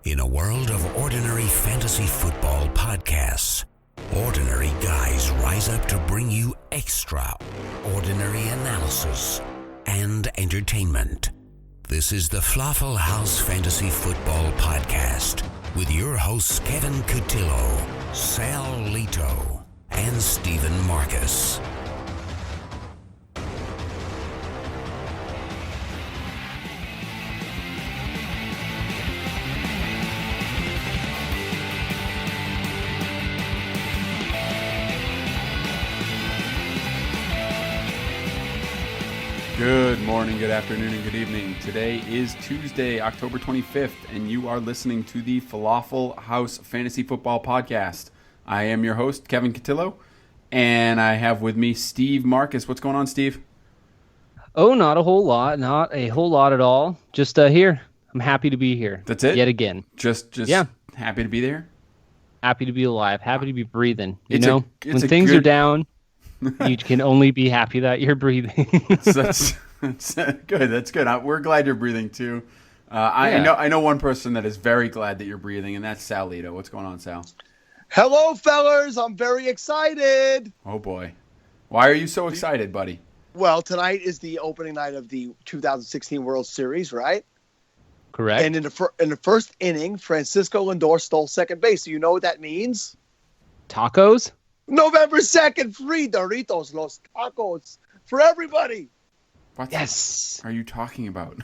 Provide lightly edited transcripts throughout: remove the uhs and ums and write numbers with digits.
In a world of ordinary fantasy football podcasts, ordinary guys rise up to bring you extraordinary analysis and entertainment. This is the Falafel House Fantasy Football Podcast with your hosts Kevin Cotillo, Sal Lito, and Stephen Marcus. Good morning, good afternoon, and good evening. Today is Tuesday, October 25th, and you are listening to the Falafel House Fantasy Football Podcast. I am your host, Kevin Cotillo, and I have with me Steve Marcus. What's going on, Steve? Oh, not a whole lot. Not a whole lot at all. Just here. I'm happy to be here. That's it? Yet again. Just yeah. Happy to be there? Happy to be alive. Happy to be breathing. When things are down, you can only be happy that you're breathing. that's good. That's good. We're glad you're breathing too. I know one person that is very glad that you're breathing, and that's Sal Lito. What's going on, Sal? Hello, fellas. I'm very excited. Oh boy, why are you so excited, buddy? Well, tonight is the opening night of the 2016 World Series, right? Correct. And in the first inning, Francisco Lindor stole second base. Do you know what that means? Tacos? November 2nd, free Doritos, Los Tacos for everybody. What yes. Are you talking about?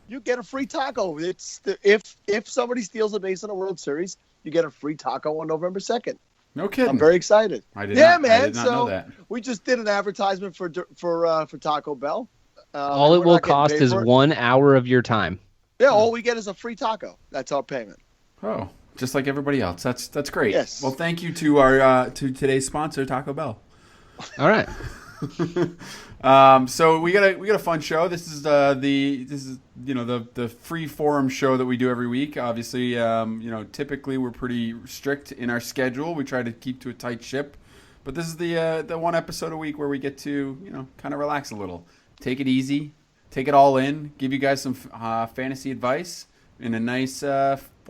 You get a free taco. If somebody steals a base in a World Series, you get a free taco on November 2nd. No kidding. I'm very excited. I did not know that. We just did an advertisement for Taco Bell. All it will cost is 1 hour of your time. Yeah, all we get is a free taco. That's our payment. Oh, just like everybody else. That's great. Yes. Well, thank you to our to today's sponsor, Taco Bell. All right. So we got a fun show. This is the free forum show that we do every week. Obviously, typically we're pretty strict in our schedule. We try to keep to a tight ship, but this is the one episode a week where we get to kind of relax a little, take it easy, take it all in, give you guys some fantasy advice in a nice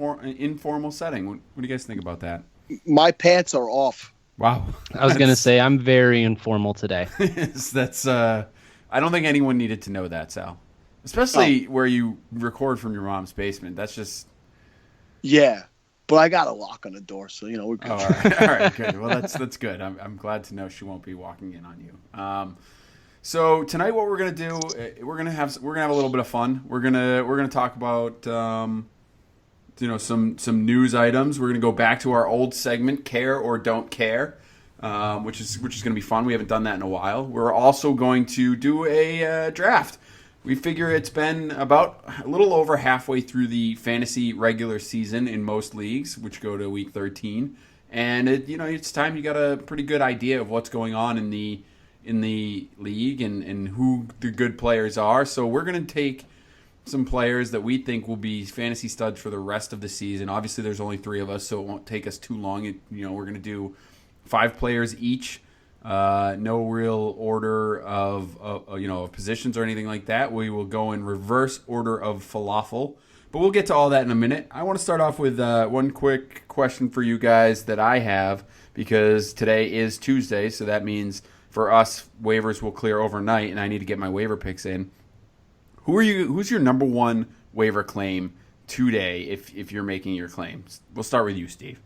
informal setting. What do you guys think about that? My pants are off. Wow. I was going to say, I'm very informal today. That's I don't think anyone needed to know that, Sal. Especially where you record from your mom's basement. That's just... Yeah, but I got a lock on the door, so, we're good. Oh, all right, good. Well, that's good. I'm glad to know she won't be walking in on you. So tonight what we're going to do, we're going to have a little bit of fun. We're going to talk about... some news items. We're going to go back to our old segment, Care or Don't Care, which is going to be fun. We haven't done that in a while. We're also going to do a draft. We figure it's been about a little over halfway through the fantasy regular season in most leagues, which go to week 13, and it's time you got a pretty good idea of what's going on in the league and who the good players are. So we're going to take some players that we think will be fantasy studs for the rest of the season. Obviously, there's only 3 of us, so it won't take us too long. We're going to do 5 players each. No real order of positions or anything like that. We will go in reverse order of falafel, but we'll get to all that in a minute. I want to start off with one quick question for you guys that I have, because today is Tuesday, so that means for us, waivers will clear overnight, and I need to get my waiver picks in. Who's your number one waiver claim today if you're making your claims? We'll start with you, Steve.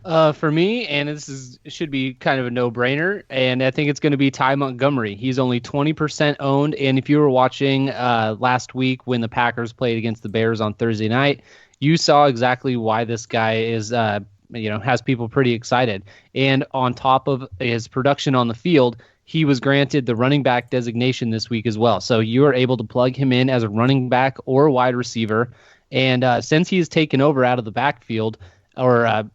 For me, and it should be kind of a no-brainer, and I think it's going to be Ty Montgomery. He's only 20% owned, and if you were watching last week when the Packers played against the Bears on Thursday night, you saw exactly why this guy is has people pretty excited. And on top of his production on the field, he was granted the running back designation this week as well. So you are able to plug him in as a running back or wide receiver. And since he has taken over out of the backfield, or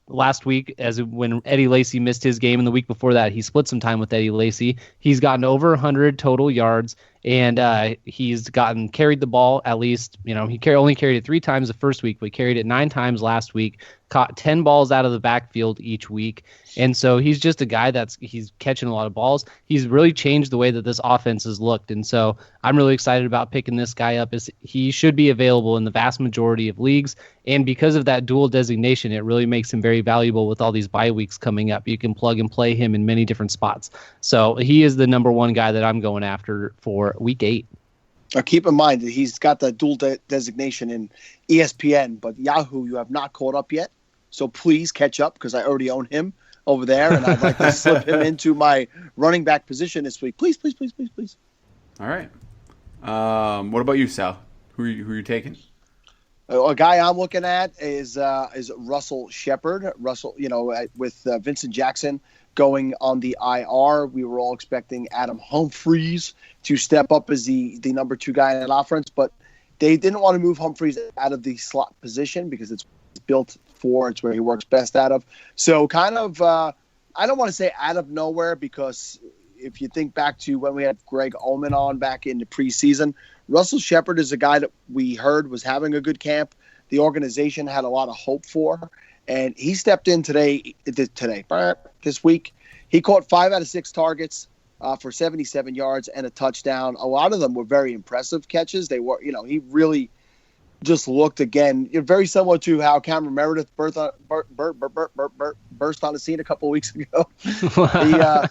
last week, when Eddie Lacy missed his game, and the week before that, he split some time with Eddie Lacy. He's gotten over 100 total yards And he's carried the ball at least, he only carried it 3 times the first week, but he carried it 9 times last week, caught 10 balls out of the backfield each week. And so he's just a guy he's catching a lot of balls. He's really changed the way that this offense has looked. And so I'm really excited about picking this guy up, as he should be available in the vast majority of leagues. And because of that dual designation, it really makes him very valuable with all these bye weeks coming up. You can plug and play him in many different spots. So he is the number one guy that I'm going after for week 8. Keep in mind that he's got the dual designation in ESPN, but Yahoo, you have not caught up yet. So please catch up, because I already own him over there, and I'd like to slip him into my running back position this week. Please, please, please, please, please. All right. What about you, Sal? Who are you taking? A guy I'm looking at is Russell Shepard. Russell, with Vincent Jackson going on the IR, we were all expecting Adam Humphries to step up as the number 2 guy in that offense, but they didn't want to move Humphries out of the slot position because it's built for, it's where he works best out of. So kind of, I don't want to say out of nowhere, because if you think back to when we had Greg Ullman on back in the preseason, Russell Shepard is a guy that we heard was having a good camp. The organization had a lot of hope for, and he stepped in this week. He caught 5 out of 6 targets for 77 yards and a touchdown. A lot of them were very impressive catches. They were, he really just looked, again, very similar to how Cameron Meredith burst on the scene a couple of weeks ago. I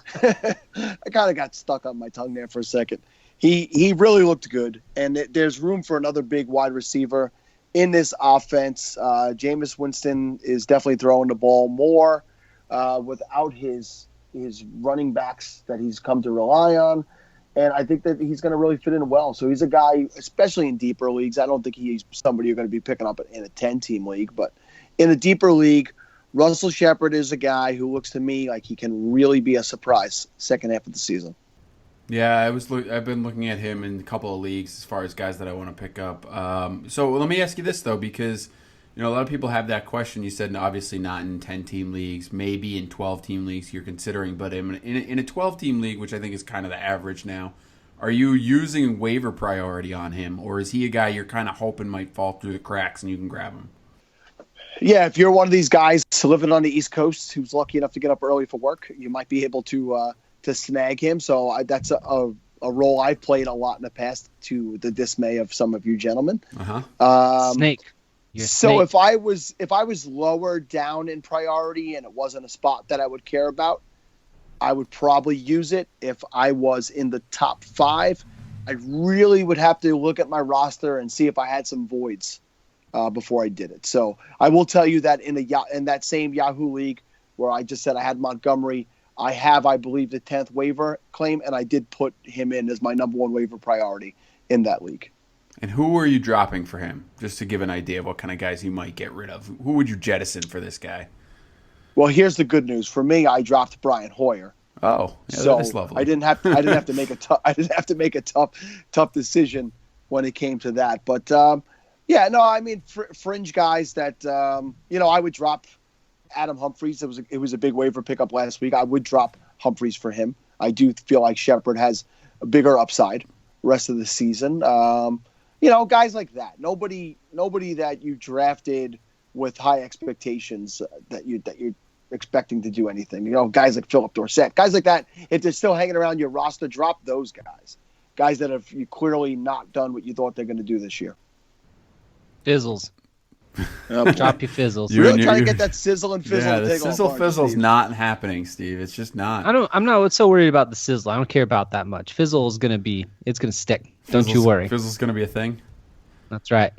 kind of got stuck on my tongue there for a second. He really looked good, and there's room for another big wide receiver in this offense. Jameis Winston is definitely throwing the ball more without his running backs that he's come to rely on. And I think that he's going to really fit in well. So he's a guy, especially in deeper leagues. I don't think he's somebody you're going to be picking up in a 10-team league. But in a deeper league, Russell Shepard is a guy who looks to me like he can really be a surprise second half of the season. Yeah, I've been looking at him in a couple of leagues as far as guys that I want to pick up. So let me ask you this, though, because a lot of people have that question. You said obviously not in 10-team leagues, maybe in 12-team leagues you're considering, but in a 12-team league, which I think is kind of the average now, are you using waiver priority on him, or is he a guy you're kind of hoping might fall through the cracks and you can grab him? Yeah, if you're one of these guys living on the East Coast who's lucky enough to get up early for work, you might be able to snag him. So that's a role I've played a lot in the past, to the dismay of some of you gentlemen. Snake. So if I was lower down in priority and it wasn't a spot that I would care about, I would probably use it. If I was in the top 5, I really would have to look at my roster and see if I had some voids before I did it. So I will tell you that in that same Yahoo league where I just said I had Montgomery, I have, I believe, the 10th waiver claim, and I did put him in as my number 1 waiver priority in that league. And who are you dropping for him, just to give an idea of what kind of guys you might get rid of? Who would you jettison for this guy? Well, here's the good news. For me, I dropped Brian Hoyer. Oh, yeah, so that's lovely. I didn't have to make a tough decision when it came to that. But fringe guys that I would drop. Adam Humphries, it was a big waiver pickup last week. I would drop Humphries for him. I do feel like Shepard has a bigger upside rest of the season. Guys like that. Nobody that you drafted with high expectations that you're expecting to do anything. Guys like Philip Dorsett, guys like that. If they're still hanging around your roster, drop those guys. Guys that have clearly not done what you thought they're going to do this year. Fizzles. Drop your fizzles. You're really trying to get that sizzle and fizzle. Yeah, to the take sizzle off, fizzle's Steve. not happening, Steve. It's just not. I'm not so worried about the sizzle. I don't care about that much. Fizzle is gonna stick. Don't you worry. Fizzle's gonna be a thing. That's right.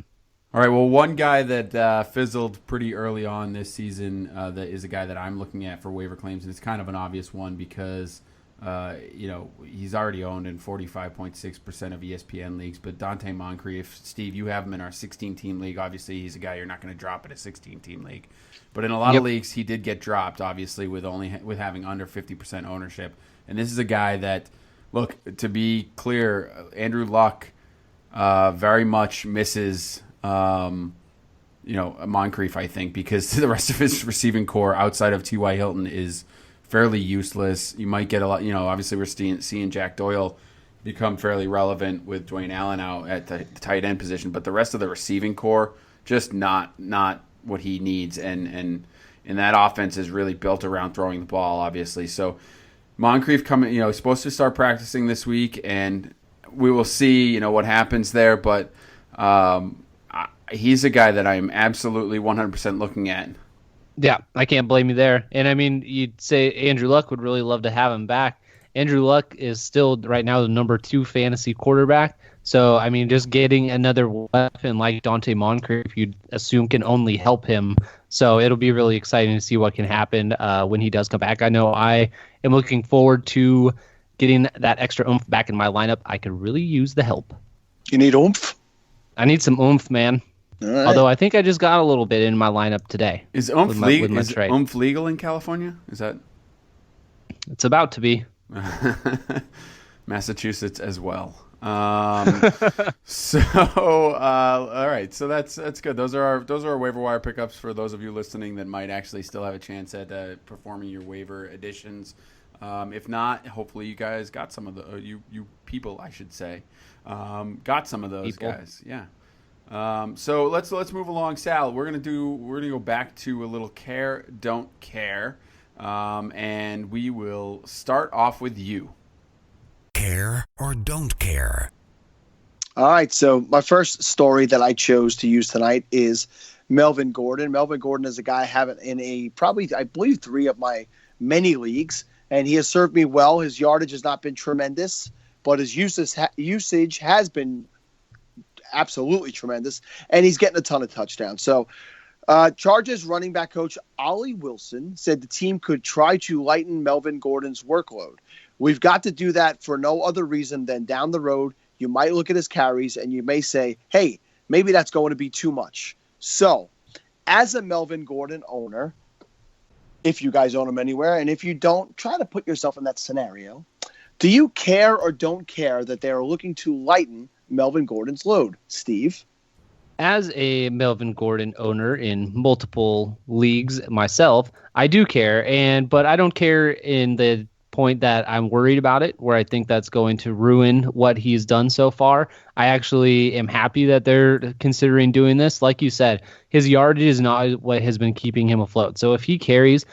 All right. Well, one guy that fizzled pretty early on this season that is a guy that I'm looking at for waiver claims, and it's kind of an obvious one because he's already owned in 45.6% of ESPN leagues. But Dante Moncrief, Steve, you have him in our 16-team league. Obviously, he's a guy you're not going to drop in a 16-team league. But in a lot of leagues, he did get dropped, obviously, with having under 50% ownership. And this is a guy that, look, to be clear, Andrew Luck very much misses Moncrief, I think, because the rest of his receiving core outside of T.Y. Hilton is fairly useless. You might get a lot, obviously we're seeing Jack Doyle become fairly relevant with Dwayne Allen out at the tight end position, but the rest of the receiving core just not what he needs, and that offense is really built around throwing the ball, obviously. So Moncrief is supposed to start practicing this week, and we will see what happens there, but he's a guy that I'm absolutely 100% looking at. Yeah, I can't blame you there. And I mean, you'd say Andrew Luck would really love to have him back. Andrew Luck is still right now the number 2 fantasy quarterback. So, I mean, just getting another weapon like Dante Moncrief, you'd assume can only help him. So it'll be really exciting to see what can happen when he does come back. I know I am looking forward to getting that extra oomph back in my lineup. I could really use the help. You need oomph? I need some oomph, man. Right. Although I think I just got a little bit in my lineup today. Is oomph legal in California? Is that? It's about to be. Massachusetts as well. All right. So that's good. Those are our waiver wire pickups for those of you listening that might actually still have a chance at performing your waiver additions. If not, hopefully you guys got some of the you people, I should say, got some of those people. Guys. Yeah. So let's move along, Sal. We're gonna go back to a little care, don't care, and we will start off with you. Care or don't care. All right. So my first story that I chose to use tonight is Melvin Gordon. Melvin Gordon is a guy I have in probably, I believe, 3 of my many leagues, and he has served me well. His yardage has not been tremendous, but his usage has been absolutely tremendous, and he's getting a ton of touchdowns. So Chargers running back coach Ollie Wilson said the team could try to lighten Melvin Gordon's workload. We've got to do that for no other reason than down the road, you might look at his carries and you may say, hey, maybe that's going to be too much. So as a Melvin Gordon owner, if you guys own him anywhere, and if you don't, try to put yourself in that scenario. Do you care or don't care that they are looking to lighten Melvin Gordon's load? Steve? As a Melvin Gordon owner in multiple leagues myself, I do care, but I don't care in the point that I'm worried about it, where I think that's going to ruin what he's done so far. I actually am happy that they're considering doing this. Like you said, his yardage is not what has been keeping him afloat. So if he carries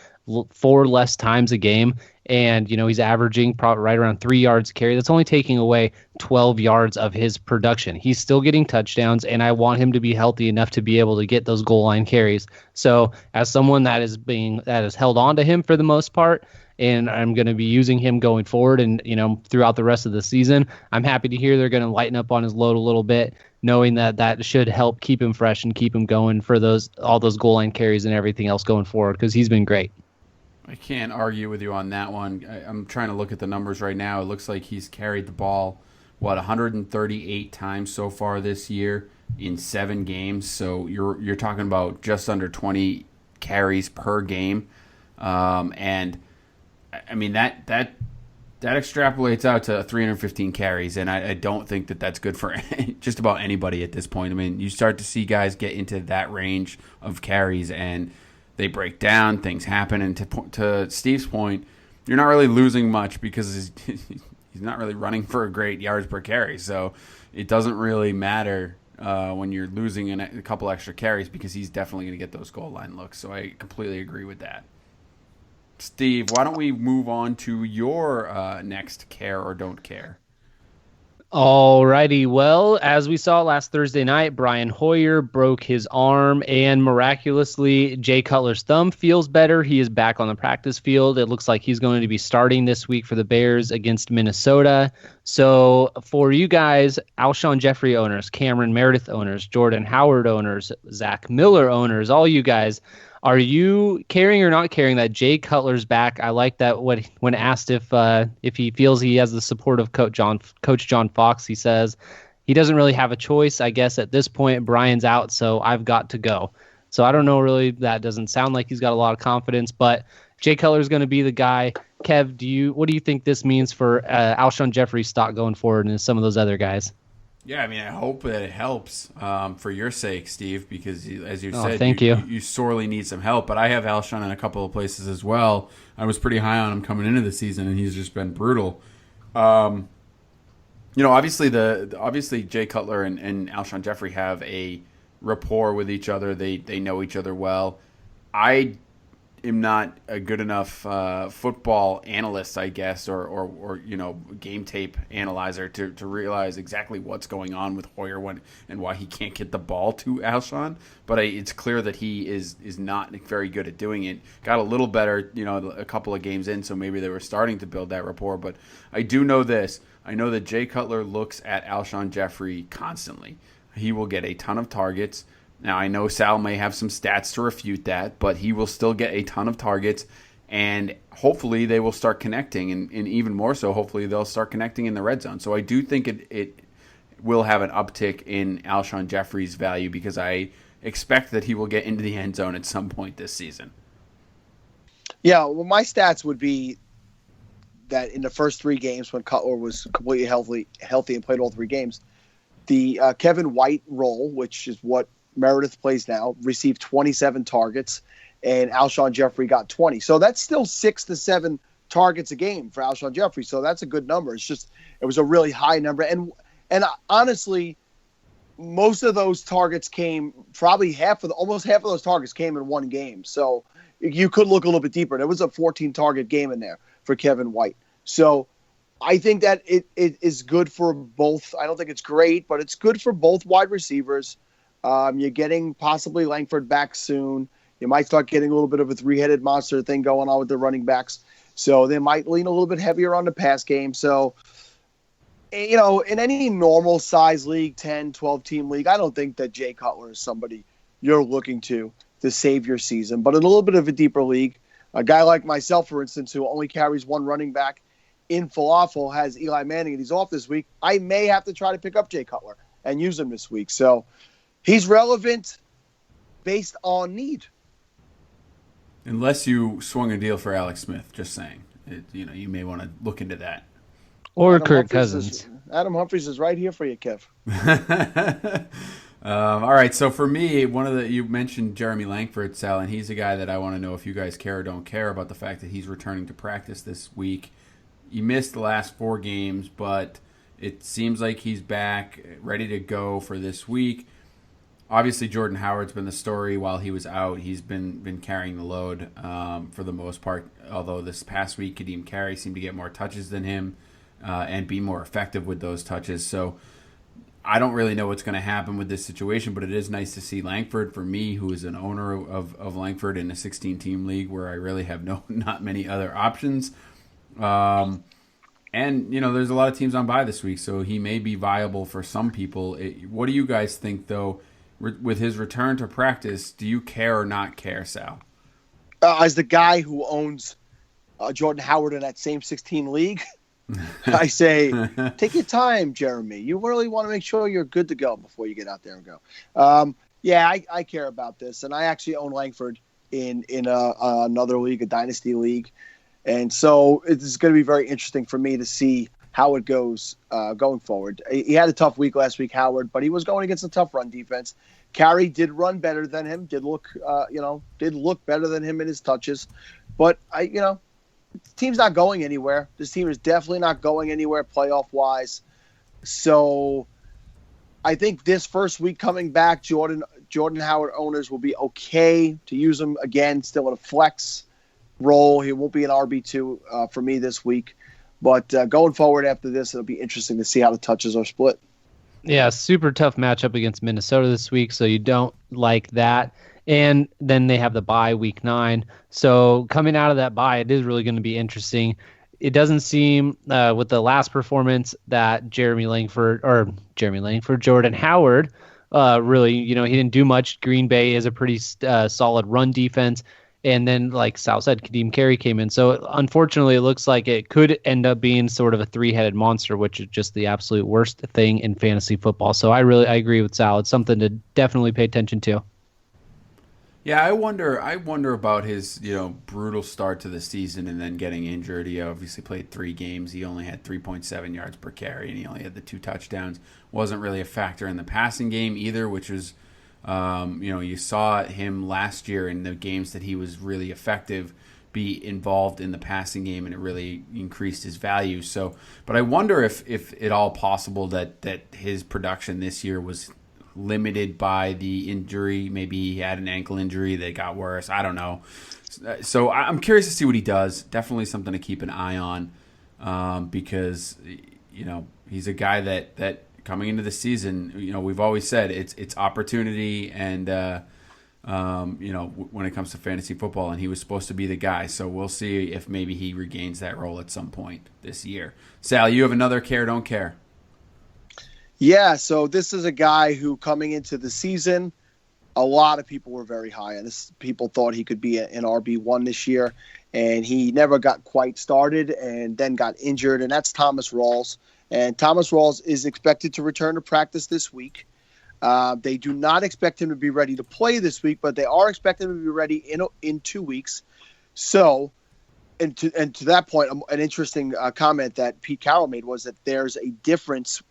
4 less times a game and he's averaging probably right around 3 yards a carry, that's only taking away 12 yards of his production. He's still getting touchdowns, and I want him to be healthy enough to be able to get those goal line carries. So as someone that is held on to him for the most part, and I'm going to be using him going forward and, throughout the rest of the season, I'm happy to hear they're going to lighten up on his load a little bit, knowing that should help keep him fresh and keep him going for all those goal line carries and everything else going forward, because he's been great. I can't argue with you on that one. I'm trying to look at the numbers right now. It looks like he's carried the ball, 138 times so far this year in 7 games. So you're talking about just under 20 carries per game. And I mean, that extrapolates out to 315 carries, and I don't think that that's good for just about anybody at this point. I mean, you start to see guys get into that range of carries, and they break down, things happen, and to Steve's point, you're not really losing much because he's not really running for a great yards per carry, so it doesn't really matter when you're losing a couple extra carries, because he's definitely going to get those goal line looks, so I completely agree with that. Steve, why don't we move on to your next care or don't care? Alrighty, well, as we saw last Thursday night, Brian Hoyer broke his arm, and miraculously, Jay Cutler's thumb feels better. He is back on the practice field. It looks like he's going to be starting this week for the Bears against Minnesota. So for you guys, Alshon Jeffrey owners, Cameron Meredith owners, Jordan Howard owners, Zach Miller owners, all you guys, are you caring or not caring that Jay Cutler's back? I like that when asked if he feels he has the support of Coach John Fox, he says he doesn't really have a choice. I guess at this point, Brian's out, so I've got to go. So I don't know, really, that doesn't sound like he's got a lot of confidence, but Jay Cutler's going to be the guy. Kev, what do you think this means for Alshon Jeffrey's stock going forward and some of those other guys? Yeah, I mean, I hope that it helps for your sake, Steve, because as you said, thank you sorely need some help. But I have Alshon in a couple of places as well. I was pretty high on him coming into the season, and he's just been brutal. Obviously Jay Cutler and Alshon Jeffrey have a rapport with each other. They know each other well. I am not a good enough football analyst, I guess, or game tape analyzer to realize exactly what's going on with Hoyer and why he can't get the ball to Alshon. But it's clear that he is not very good at doing it. Got a little better, a couple of games in, so maybe they were starting to build that rapport. But I do know this. I know that Jay Cutler looks at Alshon Jeffrey constantly. He will get a ton of targets. Now, I know Sal may have some stats to refute that, but he will still get a ton of targets, and hopefully they will start connecting, and even more so, hopefully they'll start connecting in the red zone. So I do think it will have an uptick in Alshon Jeffrey's value because I expect that he will get into the end zone at some point this season. Yeah, well, my stats would be that in the first 3 games when Cutler was completely healthy and played all 3 games, the Kevin White role, which is what Meredith plays now, received 27 targets, and Alshon Jeffrey got 20. So that's still 6 to 7 targets a game for Alshon Jeffrey. So that's a good number. It's just it was a really high number, and honestly, most of those targets came almost half of those targets came in one game. So you could look a little bit deeper. There was a 14 target game in there for Kevin White. So I think that it is good for both. I don't think it's great, but it's good for both wide receivers. You're getting possibly Langford back soon. You might start getting a little bit of a 3-headed monster thing going on with the running backs. So they might lean a little bit heavier on the pass game. So, in any normal size league, 10, 12-team league, I don't think that Jay Cutler is somebody you're looking to save your season. But in a little bit of a deeper league, a guy like myself, for instance, who only carries one running back in Falafel, has Eli Manning and he's off this week, I may have to try to pick up Jay Cutler and use him this week. So he's relevant based on need. Unless you swung a deal for Alex Smith, just saying. You may want to look into that. Or Adam Kirk Humphries Cousins. Adam Humphries is right here for you, Kev. All right, so for me, you mentioned Jeremy Langford, Sal, and he's a guy that I want to know if you guys care or don't care about the fact that he's returning to practice this week. He missed the last 4 games, but it seems like he's back, ready to go for this week. Obviously, Jordan Howard's been the story while he was out. He's been carrying the load for the most part, although this past week, Kadeem Carey seemed to get more touches than him and be more effective with those touches. So I don't really know what's going to happen with this situation, but it is nice to see Langford, for me, who is an owner of Langford in a 16-team league where I really have not many other options. And, there's a lot of teams on bye this week, so he may be viable for some people. What do you guys think, though, with his return to practice? Do you care or not care, Sal? As the guy who owns Jordan Howard in that same 16 league, I say, take your time, Jeremy. You really want to make sure you're good to go before you get out there and go. I care about this, and I actually own Langford in another league, a dynasty league, and so it's going to be very interesting for me to see how it goes going forward. He had a tough week last week, Howard, but he was going against a tough run defense. Carey did run better than him, did look better than him in his touches, but the team's not going anywhere. This team is definitely not going anywhere playoff-wise. So I think this first week coming back, Jordan Howard owners will be okay to use him again, still in a flex role. He won't be an RB2 for me this week. But going forward after this, it'll be interesting to see how the touches are split. Yeah, super tough matchup against Minnesota this week, so you don't like that. And then they have the bye week 9. So coming out of that bye, it is really going to be interesting. It doesn't seem with the last performance that Jordan Howard, really, he didn't do much. Green Bay is a pretty solid run defense. And then, like Sal said, Kadeem Carey came in. So unfortunately, it looks like it could end up being sort of a 3-headed monster, which is just the absolute worst thing in fantasy football. So I agree with Sal. It's something to definitely pay attention to. Yeah, I wonder about his, brutal start to the season and then getting injured. He obviously played 3 games. He only had 3.7 yards per carry, and he only had the 2 touchdowns. Wasn't really a factor in the passing game either, which was, you saw him last year in the games that he was really effective, be involved in the passing game, and it really increased his value. So, but I wonder if it all possible that his production this year was limited by the injury. Maybe he had an ankle injury that got worse. I don't know. So I'm curious to see what he does. Definitely something to keep an eye on, because he's a guy that coming into the season, we've always said it's opportunity and when it comes to fantasy football, and he was supposed to be the guy. So we'll see if maybe he regains that role at some point this year. Sal, you have another care, don't care. Yeah, so this is a guy who, coming into the season, a lot of people were very high on this. People thought he could be an RB1 this year, and he never got quite started and then got injured, and that's Thomas Rawls. And Thomas Rawls is expected to return to practice this week. They do not expect him to be ready to play this week, but they are expecting him to be ready in 2 weeks. So, and to that point, an interesting comment that Pete Carroll made was that there's a difference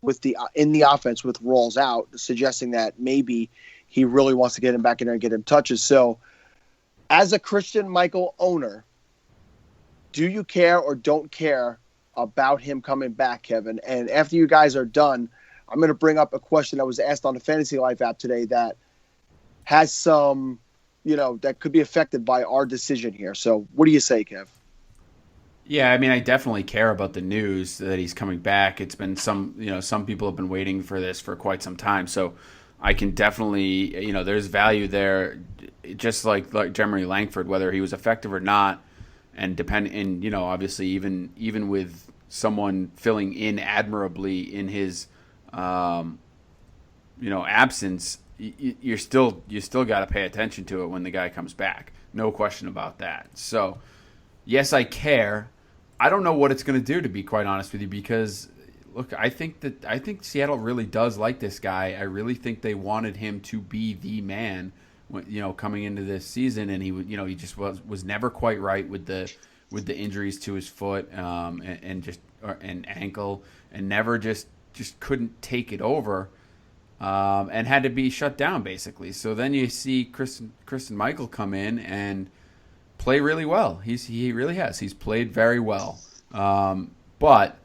in the offense with Rawls out, suggesting that maybe he really wants to get him back in there and get him touches. So, as a Christian Michael owner, do you care or don't care about him coming back, Kevin? And after you guys are done, I'm going to bring up a question that was asked on the Fantasy Life app today that has some, that could be affected by our decision here. So what do you say, Kev? Yeah, I mean, I definitely care about the news that he's coming back. It's been some people have been waiting for this for quite some time. So I can definitely, there's value there, just like Jeremy Langford, whether he was effective or not. And obviously even with someone filling in admirably in his absence, you still got to pay attention to it when the guy comes back. No question about that. So, yes, I care. I don't know what it's going to do, to be quite honest with you, because look, I think Seattle really does like this guy. I really think they wanted him to be the man, coming into this season, and he just was never quite right with the injuries to his foot and ankle, and never just couldn't take it over, and had to be shut down basically. So then you see Christian Michael come in and play really well. He really has. He's played very well, but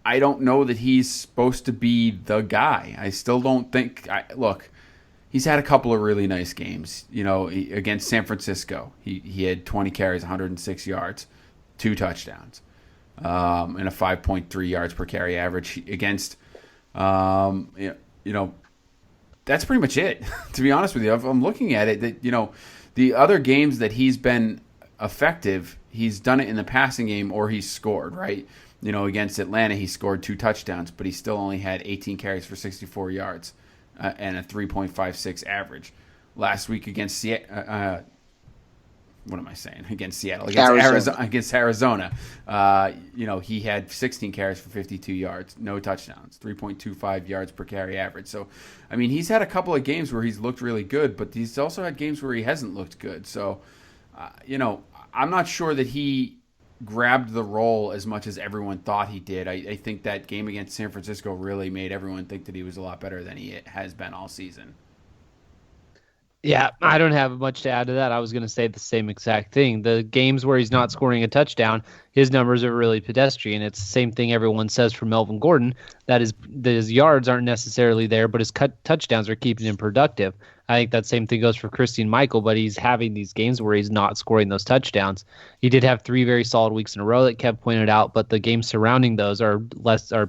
I don't know that he's supposed to be the guy. I still don't think. Look, he's had a couple of really nice games. Against San Francisco, he had 20 carries, 106 yards, 2 touchdowns. And a 5.3 yards per carry average against, that's pretty much it. To be honest with you, if I'm looking at it, that the other games that he's been effective, he's done it in the passing game or he's scored, right? Against Atlanta, he scored 2 touchdowns, but he still only had 18 carries for 64 yards and a 3.56 average. Last week against Seattle. What am I saying? Against Seattle, against Arizona, he had 16 carries for 52 yards, no touchdowns, 3.25 yards per carry average. So, I mean, he's had a couple of games where he's looked really good, but he's also had games where he hasn't looked good. So, I'm not sure that he grabbed the role as much as everyone thought he did. I think that game against San Francisco really made everyone think that he was a lot better than he has been all season. Yeah, I don't have much to add to that. I was going to say the same exact thing. The games where he's not scoring a touchdown, his numbers are really pedestrian. It's the same thing everyone says for Melvin Gordon, that his yards aren't necessarily there, but his touchdowns are keeping him productive. I think that same thing goes for Christian Michael, but he's having these games where he's not scoring those touchdowns. He did have 3 very solid weeks in a row that Kev pointed out, but the games surrounding those are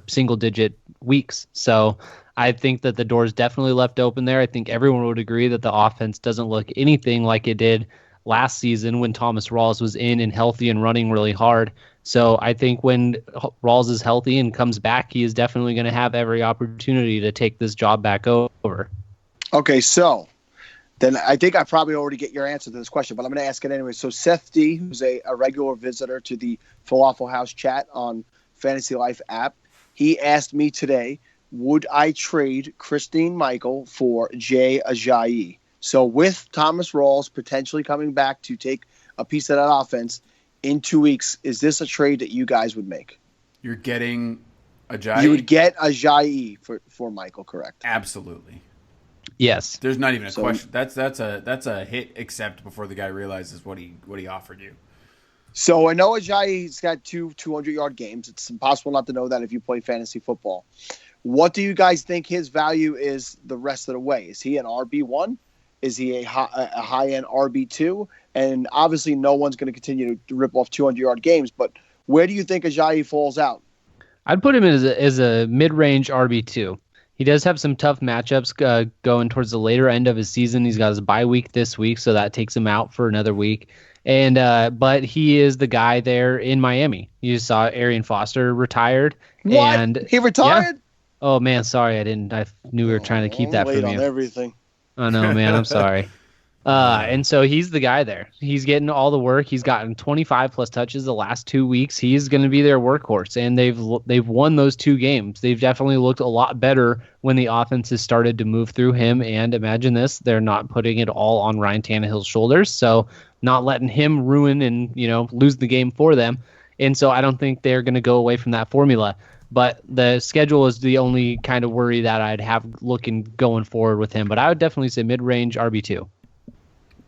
single-digit weeks. So I think that the door is definitely left open there. I think everyone would agree that the offense doesn't look anything like it did last season when Thomas Rawls was in and healthy and running really hard. So I think when Rawls is healthy and comes back, he is definitely going to have every opportunity to take this job back over. Okay, so then I think I probably already get your answer to this question, but I'm going to ask it anyway. So Seth D, who's a regular visitor to the Falafel House chat on Fantasy Life app, he asked me today, would I trade Christine Michael for Jay Ajayi? So with Thomas Rawls potentially coming back to take a piece of that offense in 2 weeks, is this a trade that you guys would make? You're getting Ajayi? You would get Ajayi for Michael, correct? Absolutely. Yes. There's not even a question. That's a hit accept before the guy realizes what he offered you. So I know Ajayi's got two 200-yard games. It's impossible not to know that if you play fantasy football. What do you guys think his value is the rest of the way? Is he an RB1? Is he a high-end RB2? And obviously no one's going to continue to rip off 200-yard games, but where do you think Ajayi falls out? I'd put him as a mid-range RB2. He does have some tough matchups going towards the later end of his season. He's got his bye week this week, so that takes him out for another week. And but he is the guy there in Miami. You saw Arian Foster retired. What? And He retired? Yeah. Oh man, sorry, I didn't. I knew we were trying to keep that late from on you. everything. Oh no, man, I'm sorry. And so he's the guy there. He's getting all the work. He's gotten 25 plus touches the last 2 weeks. He's going to be their workhorse, and they've won those 2 games. They've definitely looked a lot better when the offense has started to move through him. And imagine this, they're not putting it all on Ryan Tannehill's shoulders, so not letting him ruin and lose the game for them. And so I don't think they're going to go away from that formula. But the schedule is the only kind of worry that I'd have looking going forward with him. But I would definitely say mid-range RB2.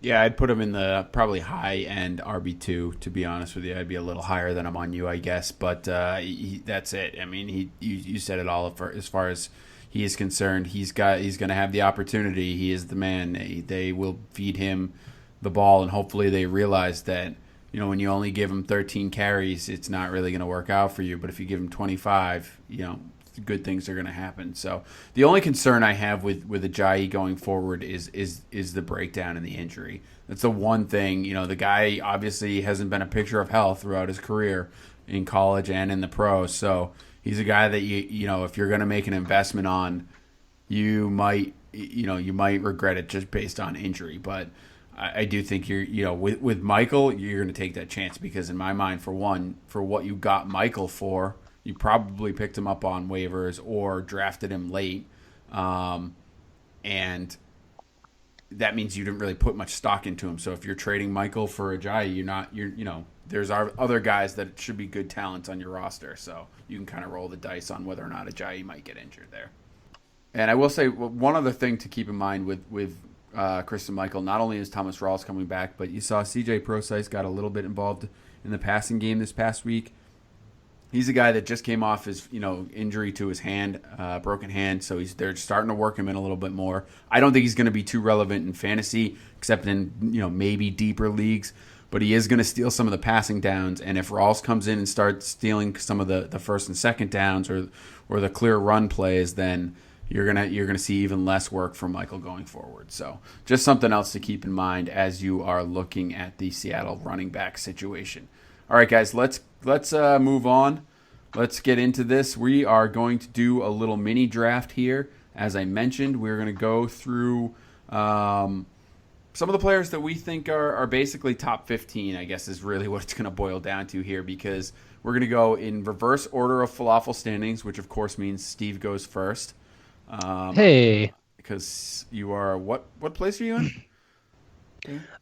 Yeah, I'd put him in the probably high-end RB2, to be honest with you. I'd be a little higher than I'm on you, I guess. But that's it. I mean, you said it all as far as he is concerned. He's going to have the opportunity. He is the man. They will feed him the ball, and hopefully they realize that, when you only give him 13 carries, it's not really going to work out for you. But if you give him 25, good things are going to happen. So the only concern I have with Ajayi going forward is the breakdown and the injury. That's the one thing. The guy obviously hasn't been a picture of health throughout his career in college and in the pros. So he's a guy that if you're going to make an investment on, you might regret it just based on injury. But I do think with Michael, you're going to take that chance because in my mind, for what you got Michael for, you probably picked him up on waivers or drafted him late, and that means you didn't really put much stock into him. So if you're trading Michael for Ajayi, there's other guys that should be good talents on your roster, so you can kind of roll the dice on whether or not Ajayi might get injured there. And I will say one other thing to keep in mind with Chris and Michael, not only is Thomas Rawls coming back, but you saw C.J. Prosise got a little bit involved in the passing game this past week. He's a guy that just came off his injury to his hand, broken hand, so they're starting to work him in a little bit more. I don't think he's going to be too relevant in fantasy, except in maybe deeper leagues, but he is going to steal some of the passing downs. And if Rawls comes in and starts stealing some of the first and second downs or the clear run plays, then you're gonna see even less work from Michael going forward. So just something else to keep in mind as you are looking at the Seattle running back situation. All right, guys, let's move on. Let's get into this. We are going to do a little mini draft here. As I mentioned, we're going to go through some of the players that we think are basically top 15, I guess is really what it's going to boil down to here, because we're going to go in reverse order of falafel standings, which of course means Steve goes first. Hey. Because you are, what place are you in?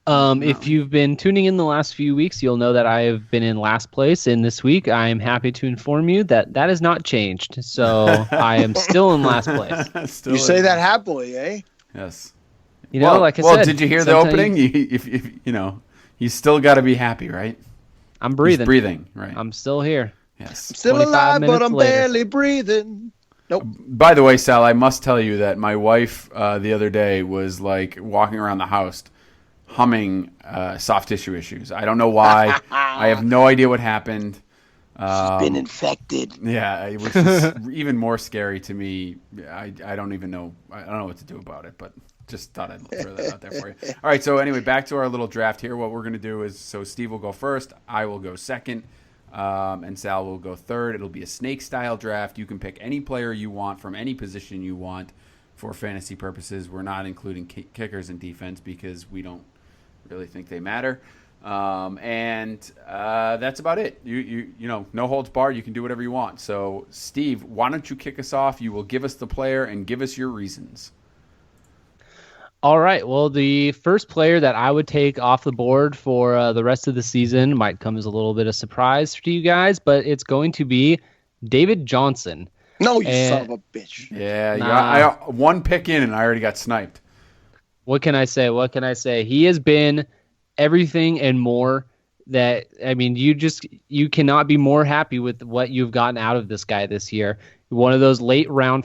If you've been tuning in the last few weeks, you'll know that I have been in last place, and this week I am happy to inform you that has not changed. So I am still in last place. You say that happily, eh? Yes. Like I said. Well, did you hear the opening? If you still got to be happy, right? I'm breathing. He's breathing, right? I'm still here. Yes. I'm still alive, but I'm barely breathing. Nope. By the way, Sal, I must tell you that my wife the other day was like walking around the house humming soft tissue issues. I don't know why. I have no idea what happened. She's been infected. Yeah, it was just even more scary to me. I don't even know. I don't know what to do about it, but just thought I'd throw that out there for you. All right, so anyway, back to our little draft here. What we're going to do is, so Steve will go first, I will go second, and Sal will go third. It'll be a snake-style draft. You can pick any player you want from any position you want for fantasy purposes. We're not including kickers and defense because we don't really think they matter. And that's about it. You know, no holds barred. You can do whatever you want. So, Steve, why don't you kick us off? You will give us the player and give us your reasons. All right. Well, the first player that I would take off the board for the rest of the season might come as a little bit of surprise to you guys, but it's going to be David Johnson. No, you son of a bitch. Yeah, I one pick in and I already got sniped. What can I say? He has been everything and more that, I mean, you cannot be more happy with what you've gotten out of this guy this year. One of those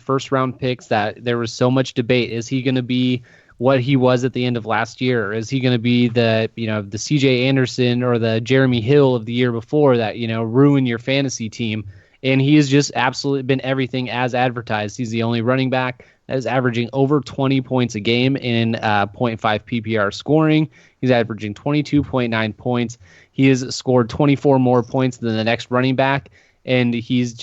first round picks that there was so much debate. Is he going to be what he was at the end of last year? Or is he going to be the CJ Anderson or the Jeremy Hill of the year before that, ruin your fantasy team? And he has just absolutely been everything as advertised. He's the only running back that is averaging over 20 points a game in 0.5 PPR scoring. He's averaging 22.9 points. He has scored 24 more points than the next running back, and he's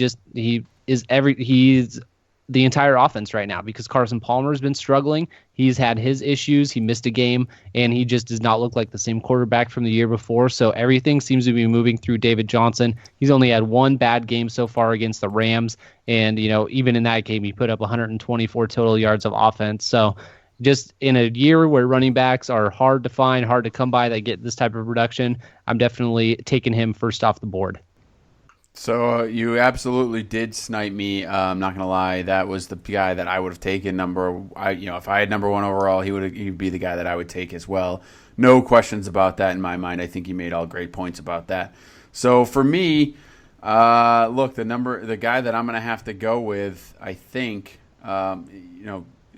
the entire offense right now because Carson Palmer has been struggling. He's had his issues. He missed a game, and he just does not look like the same quarterback from the year before. So everything seems to be moving through David Johnson. He's only had one bad game so far against the Rams, and even in that game, he put up 124 total yards of offense. So just in a year where running backs are hard to find, hard to come by, that get this type of production, I'm definitely taking him first off the board. So you absolutely did snipe me. I'm not gonna lie. That was the guy that I would have taken. If I had number one overall, he'd be the guy that I would take as well. No questions about that in my mind. I think you made all great points about that. So for me, look, the guy that I'm gonna have to go with, I think,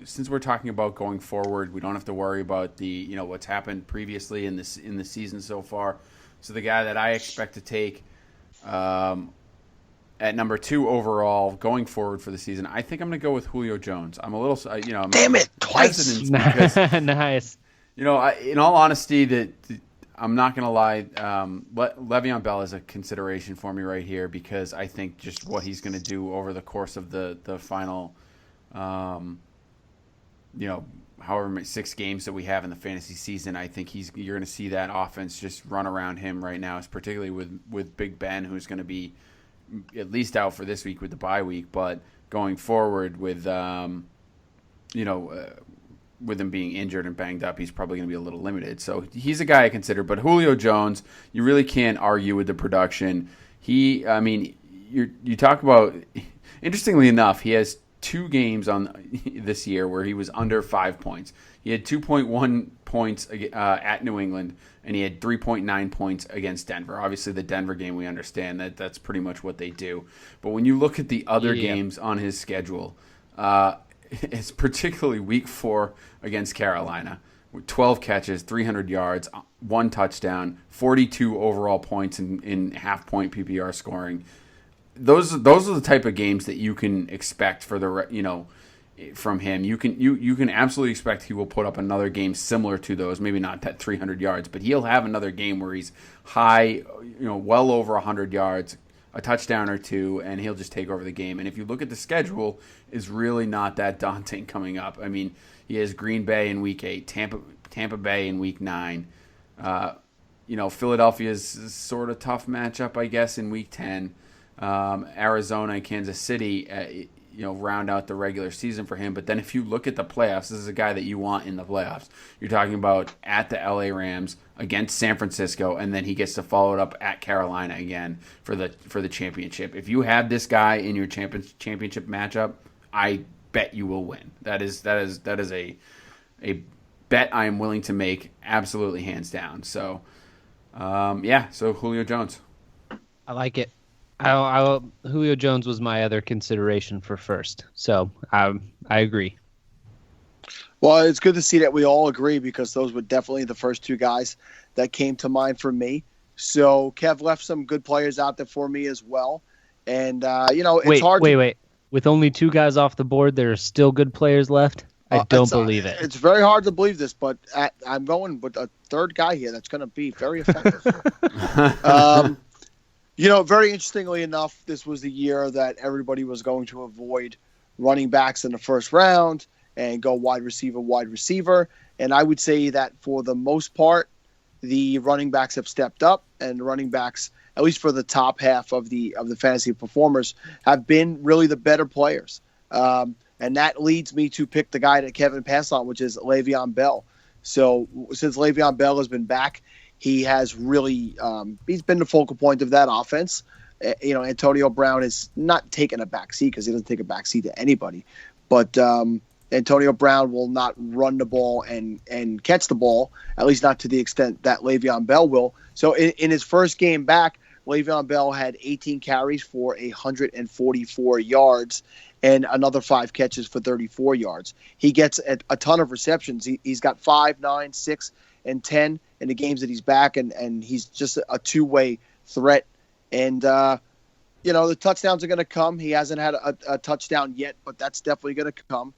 since we're talking about going forward, we don't have to worry about what's happened previously in the season so far. So the guy that I expect to take at number 2 overall going forward for the season, I think I'm going to go with Julio Jones. I'm a little, damn it, twice. Because, nice. in all honesty, I'm not going to lie. Le'Veon Bell is a consideration for me right here because I think just what he's going to do over the course of the final, however many 6 games that we have in the fantasy season, I think you're going to see that offense just run around him right now, particularly with Big Ben, who's going to be at least out for this week with the bye week, but going forward with with him being injured and banged up, he's probably going to be a little limited. So he's a guy I consider. But Julio Jones, you really can't argue with the production. You talk about, interestingly enough, he has 2 games on this year where he was under 5 points. He had 2.1 points at New England, and he had 3.9 points against Denver. Obviously, the Denver game, we understand that's pretty much what they do. But when you look at the other games on his schedule, it's particularly week 4 against Carolina, with 12 catches, 300 yards, 1 touchdown, 42 overall points in half-point PPR scoring. Those are the type of games that you can expect from him. You can absolutely expect he will put up another game similar to those, maybe not that 300 yards, but he'll have another game where he's high, well over 100 yards, a touchdown or 2, and he'll just take over the game. And if you look at the schedule, it's really not that daunting coming up. I mean, he has Green Bay in week 8, Tampa Bay in week 9. Philadelphia's sort of tough matchup, I guess, in week 10. Arizona and Kansas City, round out the regular season for him. But then if you look at the playoffs, this is a guy that you want in the playoffs. You're talking about at the LA Rams, against San Francisco, and then he gets to follow it up at Carolina again for the championship. If you have this guy in your championship matchup, I bet you will win. That is a bet I am willing to make, absolutely hands down. So, so Julio Jones. I like it. Julio Jones was my other consideration for first, so I agree. Well, it's good to see that we all agree because those were definitely the first 2 guys that came to mind for me. So Kev left some good players out there for me as well. And, it's hard. Wait. With only 2 guys off the board, there are still good players left? I don't believe it. It's very hard to believe this, but I'm going with a 3rd guy here that's going to be very effective. Very interestingly enough, this was the year that everybody was going to avoid running backs in the first round and go wide receiver. And I would say that for the most part, the running backs have stepped up, and the running backs, at least for the top half of the fantasy performers, have been really the better players. And that leads me to pick the guy that Kevin passed on, which is Le'Veon Bell. So since Le'Veon Bell has been back, he has really he's been the focal point of that offense. Antonio Brown has not taken a backseat because he doesn't take a backseat to anybody. But Antonio Brown will not run the ball and catch the ball, at least not to the extent that Le'Veon Bell will. So in his first game back, Le'Veon Bell had 18 carries for 144 yards and another 5 catches for 34 yards. He gets a ton of receptions. He's got 5, 9, 6, and 10 in the games that he's back, and he's just a two-way threat. And, the touchdowns are going to come. He hasn't had a touchdown yet, but that's definitely going to come.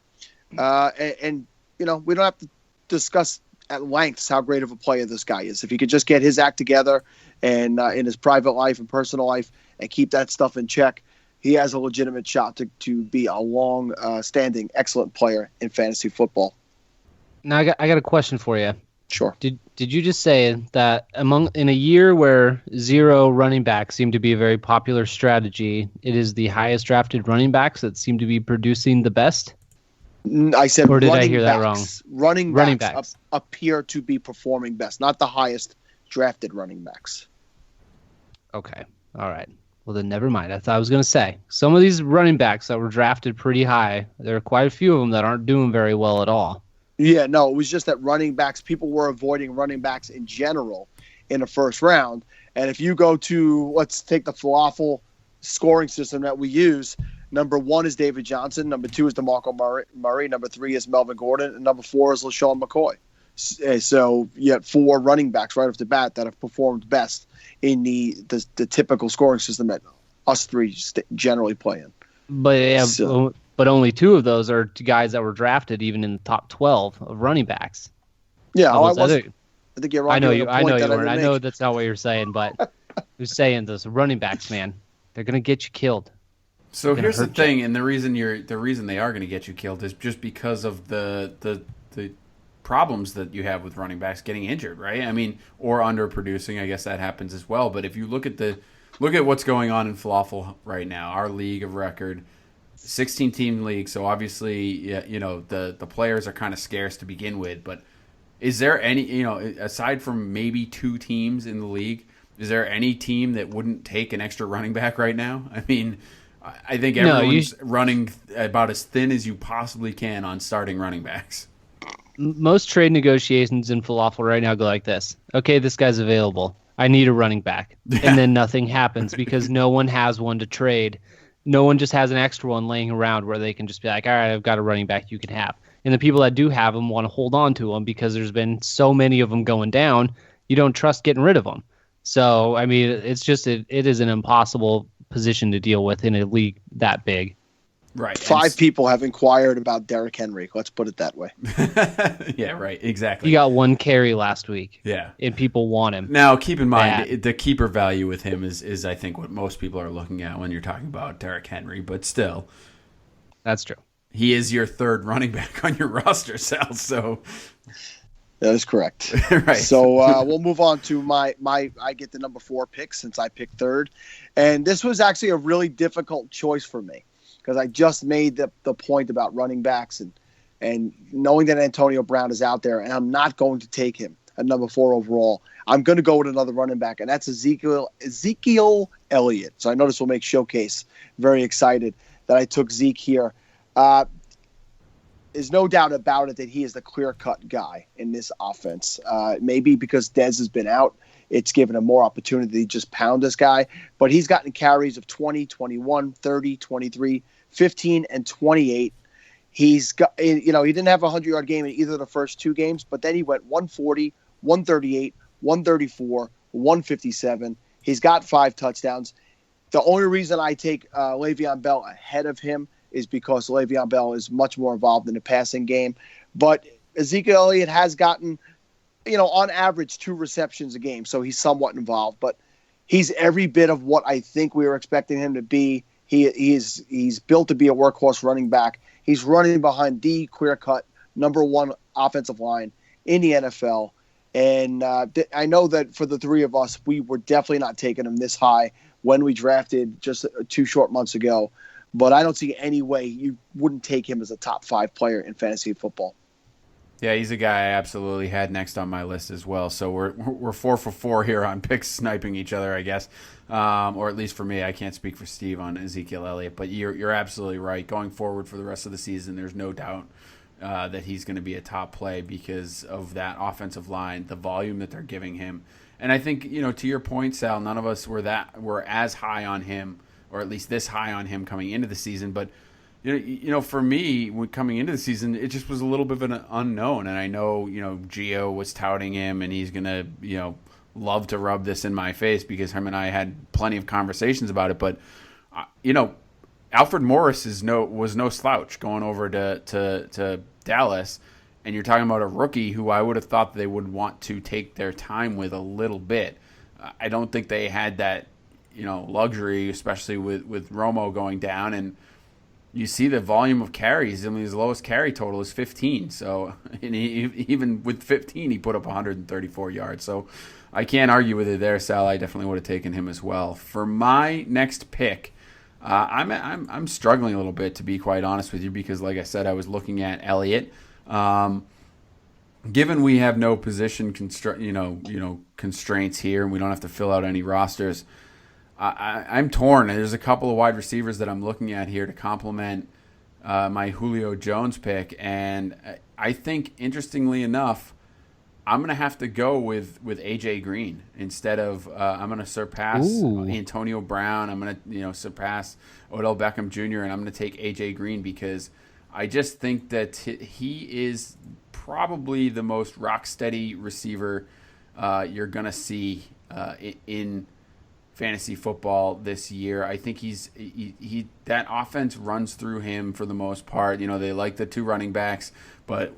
We don't have to discuss at length how great of a player this guy is. If he could just get his act together and in his private life and personal life and keep that stuff in check, he has a legitimate shot to be a long-standing, excellent player in fantasy football. Now I got a question for you. Sure. Did you just say that in a year where 0 running backs seem to be a very popular strategy, it is the highest drafted running backs that seem to be producing the best? I said, or did I hear that wrong? Running backs appear to be performing best, not the highest drafted running backs. Okay. All right. Well, then never mind. I thought I was going to say, some of these running backs that were drafted pretty high, there are quite a few of them that aren't doing very well at all. Yeah, no, it was just that running backs, people were avoiding running backs in general in the first round. And if you go to, let's take the falafel scoring system that we use, number 1 is David Johnson, number 2 is DeMarco Murray, number 3 is Melvin Gordon, and number 4 is LaShawn McCoy. So you have 4 running backs right off the bat that have performed best in the typical scoring system that us 3 generally play in. But only 2 of those are guys that were drafted even in the top 12 of running backs. Yeah, I think you're wrong. I know you weren't. I know that's not what you're saying, but you're saying those running backs, man, they're gonna get you killed. So here's the thing, and the reason they are going to get you killed is just because of the problems that you have with running backs getting injured, right? I mean, or underproducing. I guess that happens as well. But if you look at what's going on in falafel right now, our league of record, 16-team league. So obviously, the players are kind of scarce to begin with. But is there any, aside from maybe 2 teams in the league, is there any team that wouldn't take an extra running back right now? I mean, I think everyone's running about as thin as you possibly can on starting running backs. Most trade negotiations in falafel right now go like this. Okay, this guy's available. I need a running back. And then nothing happens because no one has one to trade. No one just has an extra one laying around where they can just be like, all right, I've got a running back you can have. And the people that do have them want to hold on to them because there's been so many of them going down. You don't trust getting rid of them. So, I mean, it's just it is an impossible position to deal with in a league that big. Right. 5 people have inquired about Derrick Henry. Let's put it that way. Yeah, right. Exactly. He got 1 carry last week. Yeah. And people want him. Now, keep in mind, the keeper value with him is I think, what most people are looking at when you're talking about Derrick Henry. But still. That's true. He is your 3rd running back on your roster, Sal. So that is correct. Right. So we'll move on to my I get the number 4 pick since I picked 3rd. And this was actually a really difficult choice for me because I just made the point about running backs and knowing that Antonio Brown is out there, and I'm not going to take him at number 4 overall. I'm going to go with another running back, and that's Ezekiel Elliott. So I know this will make Showcase very excited that I took Zeke here. There's no doubt about it that he is the clear-cut guy in this offense. Maybe because Dez has been out, it's given him more opportunity to just pound this guy. But he's gotten carries of 20, 21, 30, 23, 15, and 28. He's got, he didn't have a 100-yard game in either of the first 2 games, but then he went 140, 138, 134, 157. He's got 5 touchdowns. The only reason I take Le'Veon Bell ahead of him is because Le'Veon Bell is much more involved in the passing game. But Ezekiel Elliott has gotten, on average 2 receptions a game, so he's somewhat involved. But he's every bit of what I think we were expecting him to be. He's built to be a workhorse running back. He's running behind the clear-cut number 1 offensive line in the NFL. And I know that for the 3 of us, we were definitely not taking him this high when we drafted just 2 short months ago. But I don't see any way you wouldn't take him as a top 5 player in fantasy football. Yeah, he's a guy I absolutely had next on my list as well. So we're 4 for 4 here on picks, sniping each other, I guess, or at least for me. I can't speak for Steve on Ezekiel Elliott, but you're absolutely right. Going forward for the rest of the season, there's no doubt that he's going to be a top play because of that offensive line, the volume that they're giving him. And I think, to your point, Sal, none of us were as high on him, or at least this high on him coming into the season. But, for me, when coming into the season, it just was a little bit of an unknown. And I know, Gio was touting him, and he's going to, love to rub this in my face because him and I had plenty of conversations about it. But, Alfred Morris was no slouch going over to Dallas. And you're talking about a rookie who I would have thought they would want to take their time with a little bit. I don't think they had that, luxury, especially with Romo going down. And you see the volume of carries. I mean, his lowest carry total is 15. So and even with 15, he put up 134 yards. So I can't argue with it there, Sal. I definitely would have taken him as well. For my next pick, I'm struggling a little bit, to be quite honest with you, because like I said, I was looking at Elliott. Given we have no position constraints here, and we don't have to fill out any rosters, I'm torn. There's a couple of wide receivers that I'm looking at here to complement my Julio Jones pick, and I think, interestingly enough, I'm going to have to go with AJ Green instead of I'm going to surpass Antonio Brown. I'm going to surpass Odell Beckham Jr. and I'm going to take AJ Green because I just think that he is probably the most rock steady receiver you're going to see in fantasy football this year. I think he that offense runs through him for the most part. They like the two running backs,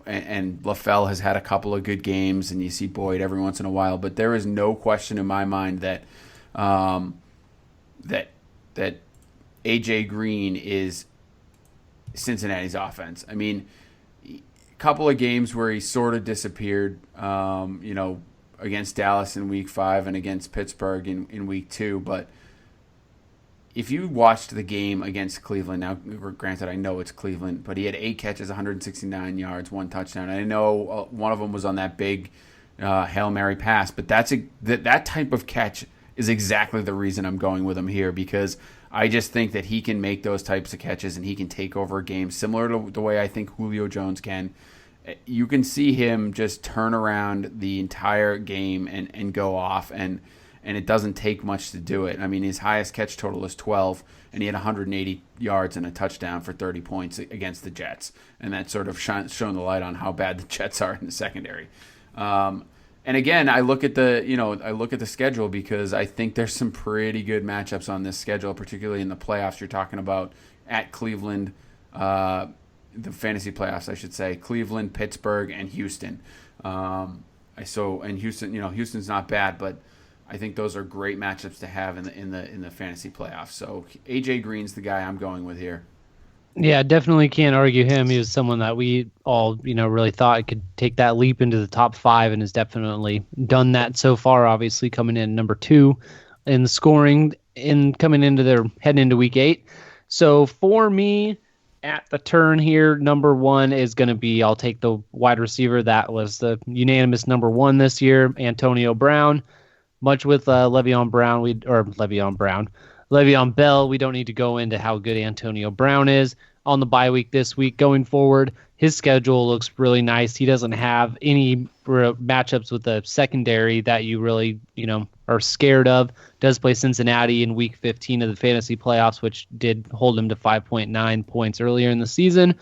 and LaFell has had a couple of good games, and you see Boyd every once in a while. But there is no question in my mind that that AJ Green is Cincinnati's offense. I mean, a couple of games where he sort of disappeared, against Dallas in week 5 and against Pittsburgh in week 2. But if you watched the game against Cleveland, now granted I know it's Cleveland, but he had 8 catches, 169 yards, 1 touchdown. And I know one of them was on that big Hail Mary pass, but that type of catch is exactly the reason I'm going with him here, because I just think that he can make those types of catches and he can take over a game similar to the way I think Julio Jones can. You can see him just turn around the entire game and go off, and it doesn't take much to do it. I mean, his highest catch total is 12, and he had 180 yards and a touchdown for 30 points against the Jets, and that sort of shown the light on how bad the Jets are in the secondary. And again, I look at the schedule because I think there's some pretty good matchups on this schedule, particularly in the playoffs. You're talking about at Cleveland, the fantasy playoffs, I should say, Cleveland, Pittsburgh, and Houston. Houston, Houston's not bad, but I think those are great matchups to have in the fantasy playoffs. So AJ Green's the guy I'm going with here. Yeah, definitely can't argue him. He was someone that we all, really thought could take that leap into the top 5 and has definitely done that so far, obviously coming in number 2 in the scoring heading into week 8. So for me at the turn here, number 1 is going to be, I'll take the wide receiver that was the unanimous number 1 this year, Antonio Brown. Much with Le'Veon Bell, we don't need to go into how good Antonio Brown is on the bye week this week. Going forward, his schedule looks really nice. He doesn't have any matchups with the secondary that you really, are scared of. Does play Cincinnati in week 15 of the fantasy playoffs, which did hold him to 5.9 points earlier in the season.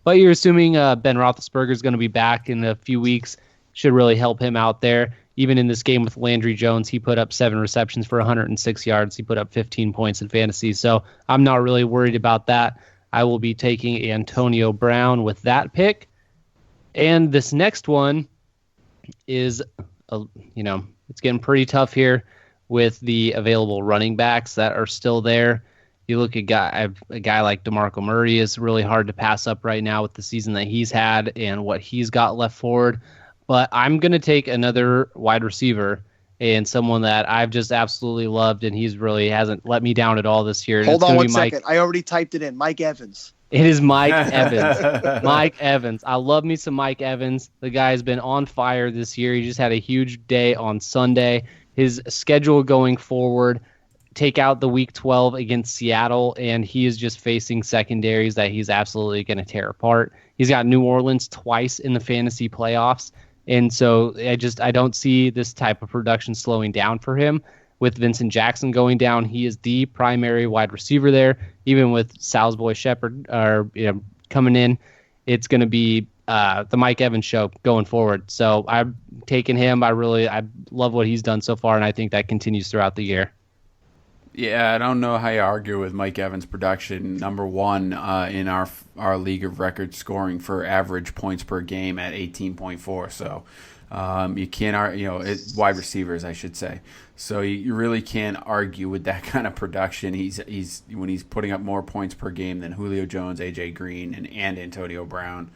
But you're assuming Ben Roethlisberger is going to be back in a few weeks. Should really help him out there. Even in this game with Landry Jones, he put up 7 receptions for 106 yards. He put up 15 points in fantasy. So I'm not really worried about that. I will be taking Antonio Brown with that pick. And this next one is, it's getting pretty tough here with the available running backs that are still there. You look at a guy like DeMarco Murray is really hard to pass up right now with the season that he's had and what he's got left forward. But I'm going to take another wide receiver and someone that I've just absolutely loved, and he's really hasn't let me down at all this year. Hold on one second. I already typed it in. Mike Evans. It is Mike Evans. Mike Evans. I love me some Mike Evans. The guy's been on fire this year. He just had a huge day on Sunday. His schedule going forward take out the Week 12 against Seattle, and he is just facing secondaries that he's absolutely going to tear apart. He's got New Orleans twice in the fantasy playoffs, and so I don't see this type of production slowing down for him. With Vincent Jackson going down, he is the primary wide receiver there. Even with Sal's boy Shepard coming in, it's going to be the Mike Evans show going forward. So I'm taking him. I love what he's done so far, and I think that continues throughout the year. Yeah, I don't know how you argue with Mike Evans' production. Number one in our league of record scoring for average points per game at 18.4. So you can't, wide receivers, I should say. So you really can't argue with that kind of production. He's when he's putting up more points per game than Julio Jones, AJ Green, and Antonio Brown.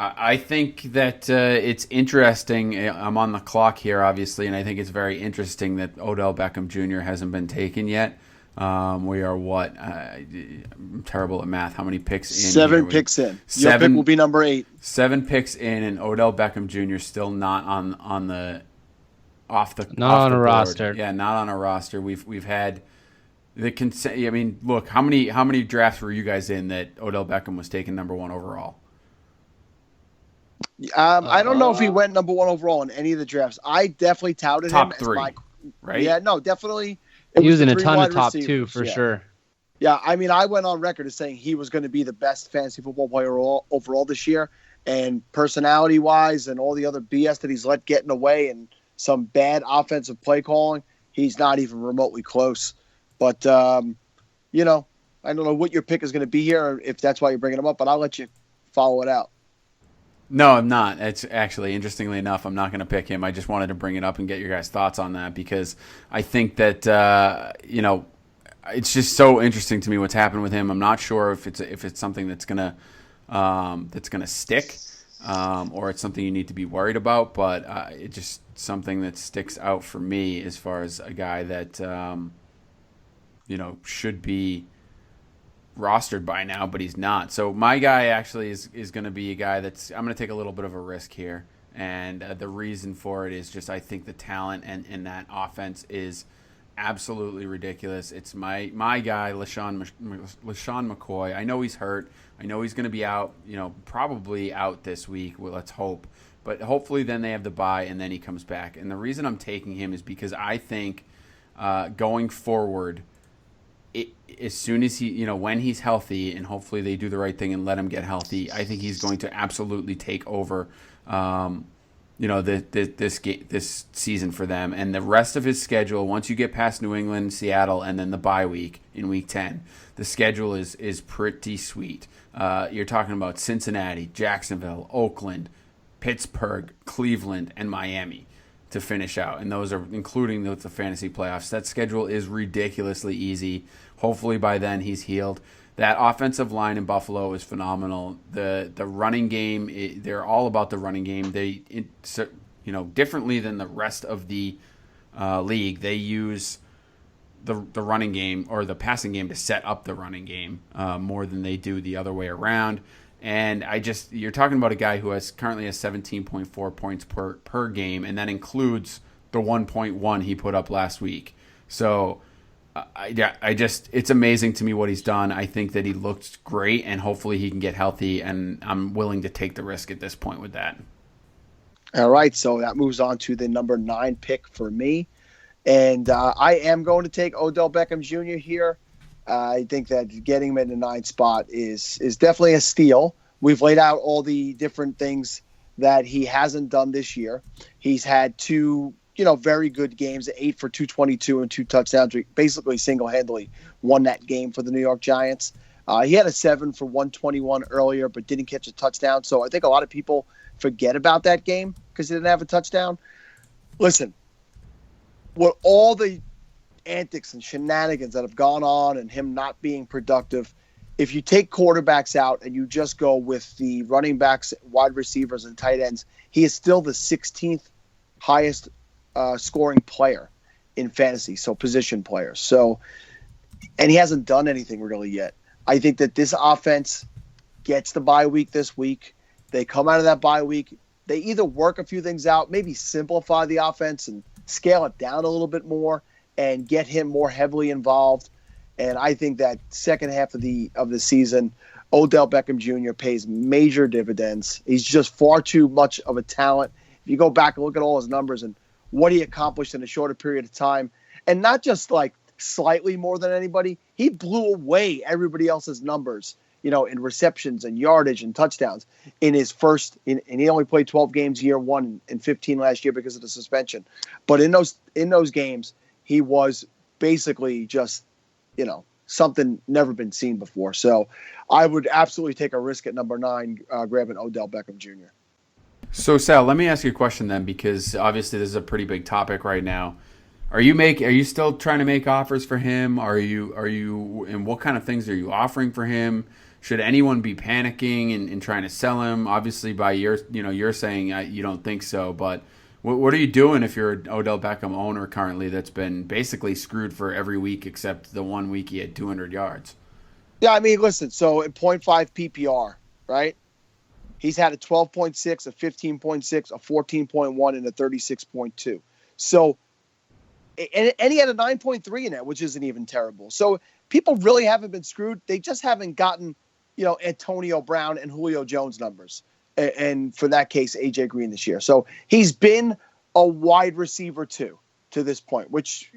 I think that it's interesting. I'm on the clock here, obviously, and I think it's very interesting that Odell Beckham Jr. hasn't been taken yet. We are what? I'm terrible at math. How many picks in? 7 picks in. Your pick will be number 8. 7 picks in, and Odell Beckham Jr. still not on the roster. Yeah, not on a roster. We've had the consent. I mean, look, how many drafts were you guys in that Odell Beckham was taken number 1 overall? I don't know if he went number 1 overall in any of the drafts. I definitely touted top him 3, as right? Yeah, no, definitely. He was in a ton of top 2 for sure. Yeah, I mean, I went on record as saying he was going to be the best fantasy football player overall this year, and personality-wise and all the other BS that he's let get in the way and some bad offensive play calling, he's not even remotely close. But, I don't know what your pick is going to be here, or if that's why you're bringing him up, but I'll let you follow it out. No, I'm not. It's actually, interestingly enough, I'm not going to pick him. I just wanted to bring it up and get your guys' thoughts on that because I think that, it's just so interesting to me what's happened with him. I'm not sure if it's something that's gonna stick, or it's something you need to be worried about. But it's just something that sticks out for me as far as a guy that should be rostered by now, but he's not. So my guy actually is going to be a guy I'm going to take a little bit of a risk here, and the reason for it is just I think the talent and that offense is absolutely ridiculous. It's my guy, LaShawn McCoy. I know he's hurt. I know he's going to be out, probably out this week. Well, let's hope. But hopefully then they have the bye and then he comes back. And the reason I'm taking him is because I think going forward, as soon as when he's healthy, and hopefully they do the right thing and let him get healthy, I think he's going to absolutely take over this season for them. And the rest of his schedule, once you get past New England, Seattle, and then the bye week in Week 10, the schedule is pretty sweet. You're talking about Cincinnati, Jacksonville, Oakland, Pittsburgh, Cleveland, and Miami to finish out. And those are including the fantasy playoffs. That schedule is ridiculously easy. Hopefully by then he's healed. That offensive line in Buffalo is phenomenal. The running game, they're all about the running game. They, differently than the rest of the league, they use the running game or the passing game to set up the running game more than they do the other way around. And you're talking about a guy who currently has 17.4 points per game, and that includes the 1.1 he put up last week. So it's amazing to me what he's done. I think that he looked great, and hopefully he can get healthy, and I'm willing to take the risk at this point with that. All right, so that moves on to the number 9 pick for me. And I am going to take Odell Beckham Jr. here. I think that getting him in the 9th spot is definitely a steal. We've laid out all the different things that he hasn't done this year. He's had 2, very good games, 8 for 222 and 2 touchdowns. Basically single-handedly won that game for the New York Giants. He had a 7 for 121 earlier, but didn't catch a touchdown. So I think a lot of people forget about that game because he didn't have a touchdown. Listen, with all the antics and shenanigans that have gone on and him not being productive, if you take quarterbacks out and you just go with the running backs, wide receivers, and tight ends, he is still the 16th highest scoring player in fantasy, so position player. So, and he hasn't done anything really yet. I think that this offense gets the bye week this week. They come out of that bye week. They either work a few things out, maybe simplify the offense and scale it down a little bit more, and get him more heavily involved. And I think that second half of the season, Odell Beckham Jr. pays major dividends. He's just far too much of a talent. If you go back and look at all his numbers and what he accomplished in a shorter period of time, and not just like slightly more than anybody, he blew away everybody else's numbers, in receptions and yardage and touchdowns in his first. And he only played 12 games year one and 15 last year because of the suspension. But in those games, he was basically just, something never been seen before. So I would absolutely take a risk at number 9, grabbing Odell Beckham Jr. So Sal, let me ask you a question then, because obviously this is a pretty big topic right now. Are you still trying to make offers for him? Are you and what kind of things are you offering for him? Should anyone be panicking and trying to sell him? Obviously, by you're saying you don't think so, but what are you doing if you're an Odell Beckham owner currently that's been basically screwed for every week except the 1 week he had 200 yards? Yeah, I mean, listen. So in 0.5 PPR, right? He's had a 12.6, a 15.6, a 14.1, and a 36.2. So, and he had a 9.3 in it, which isn't even terrible. So people really haven't been screwed. They just haven't gotten, Antonio Brown and Julio Jones numbers. And for that case, AJ Green this year. So he's been a wide receiver too, to this point, which,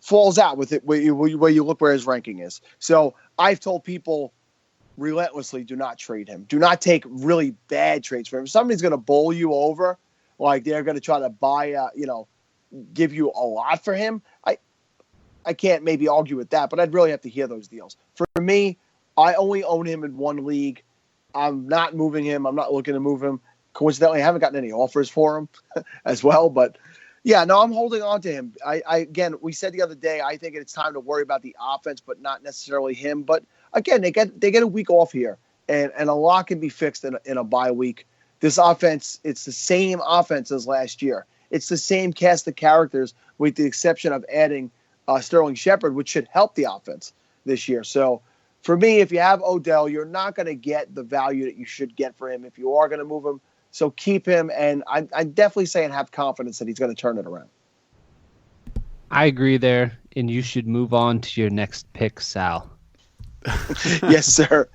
falls out with it where you look where his ranking is. So I've told people relentlessly, do not trade him. Do not take really bad trades for him. If somebody's going to bowl you over, like they're going to try to buy, give you a lot for him. I can't maybe argue with that, but I'd really have to hear those deals. For me, I only own him in one league. I'm not moving him. I'm not looking to move him. Coincidentally, I haven't gotten any offers for him as well. But yeah, no, I'm holding on to him. Again, we said the other day, I think it's time to worry about the offense, but not necessarily him. But again, they get a week off here, and a lot can be fixed in a bye week. This offense, it's the same offense as last year. It's the same cast of characters with the exception of adding Sterling Shepard, which should help the offense this year. So for me, if you have Odell, you're not going to get the value that you should get for him if you are going to move him. So keep him, and I'm definitely saying have confidence that he's going to turn it around. I agree there, and you should move on to your next pick, Sal. Yes, sir.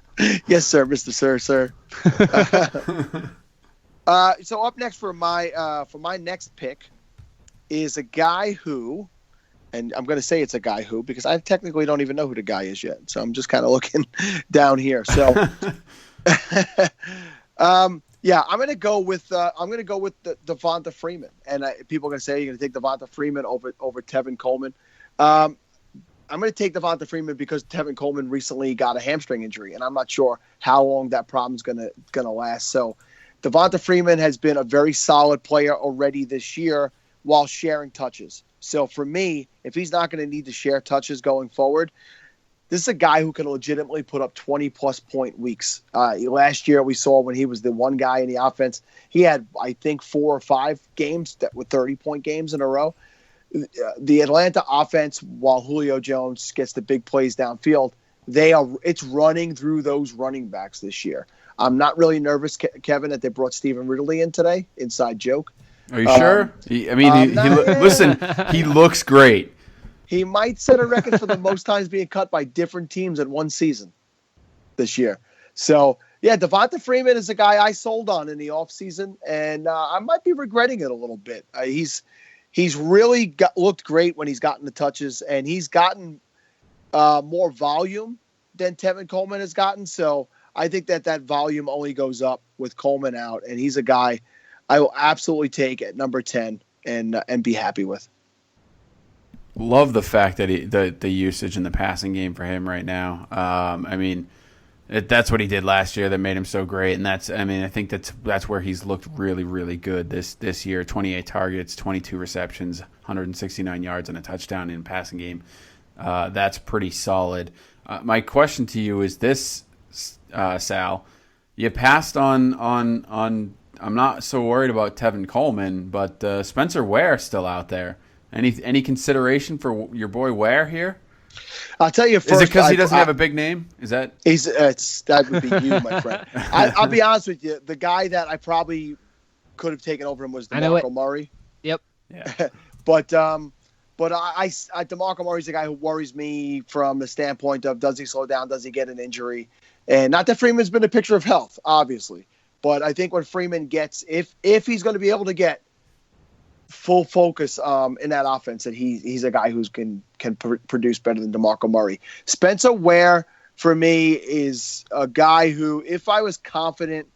Yes, sir, Mr. Sir. So up next for my next pick is a guy who, and I'm going to say it's a guy who because I technically don't even know who the guy is yet. So I'm just kind of looking down here. So, yeah, I'm going to go with Devonta Freeman, and people are going to say you're going to take Devonta Freeman over Tevin Coleman. I'm going to take Devonta Freeman because Tevin Coleman recently got a hamstring injury, and I'm not sure how long that problem's going to last. So Devonta Freeman has been a very solid player already this year while sharing touches. So for me, if he's not going to need to share touches going forward, this is a guy who can legitimately put up 20-plus point weeks. Last year we saw when he was the one guy in the offense, he had, I think, 4 or 5 games that were 30-point games in a row. The Atlanta offense, while Julio Jones gets the big plays downfield, it's running through those running backs this year. I'm not really nervous, Kevin, that they brought Stephen Ridley in today. Inside joke. Are you sure? Listen, he looks great. He might set a record for the most times being cut by different teams in one season this year. So, yeah, Devonta Freeman is a guy I sold on in the offseason, and I might be regretting it a little bit. He's really looked great when he's gotten the touches, and he's gotten more volume than Tevin Coleman has gotten. So I think that volume only goes up with Coleman out, and he's a guy I will absolutely take at number 10 and be happy with. Love the fact that the usage in the passing game for him right now. I mean, that's what he did last year that made him so great, and I think that's where he's looked really, really good this year. 28 targets, 22 receptions, 169 yards, and a touchdown in the passing game. That's pretty solid. My question to you is this, Sal. You passed on. I'm not so worried about Tevin Coleman, but Spencer Ware's still out there. Any consideration for your boy Ware here? I'll tell you first. Is it because he doesn't have a big name? Is that? That would be you, my friend. I'll be honest with you. The guy that I probably could have taken over him was DeMarco Murray. Yep. Yeah. But But DeMarco Murray's the guy who worries me from the standpoint of, does he slow down? Does he get an injury? And not that Freeman's been a picture of health, obviously. But I think when Freeman gets, if he's going to be able to get full focus in that offense, that he's a guy who can produce better than DeMarco Murray. Spencer Ware, for me, is a guy who, if I was confident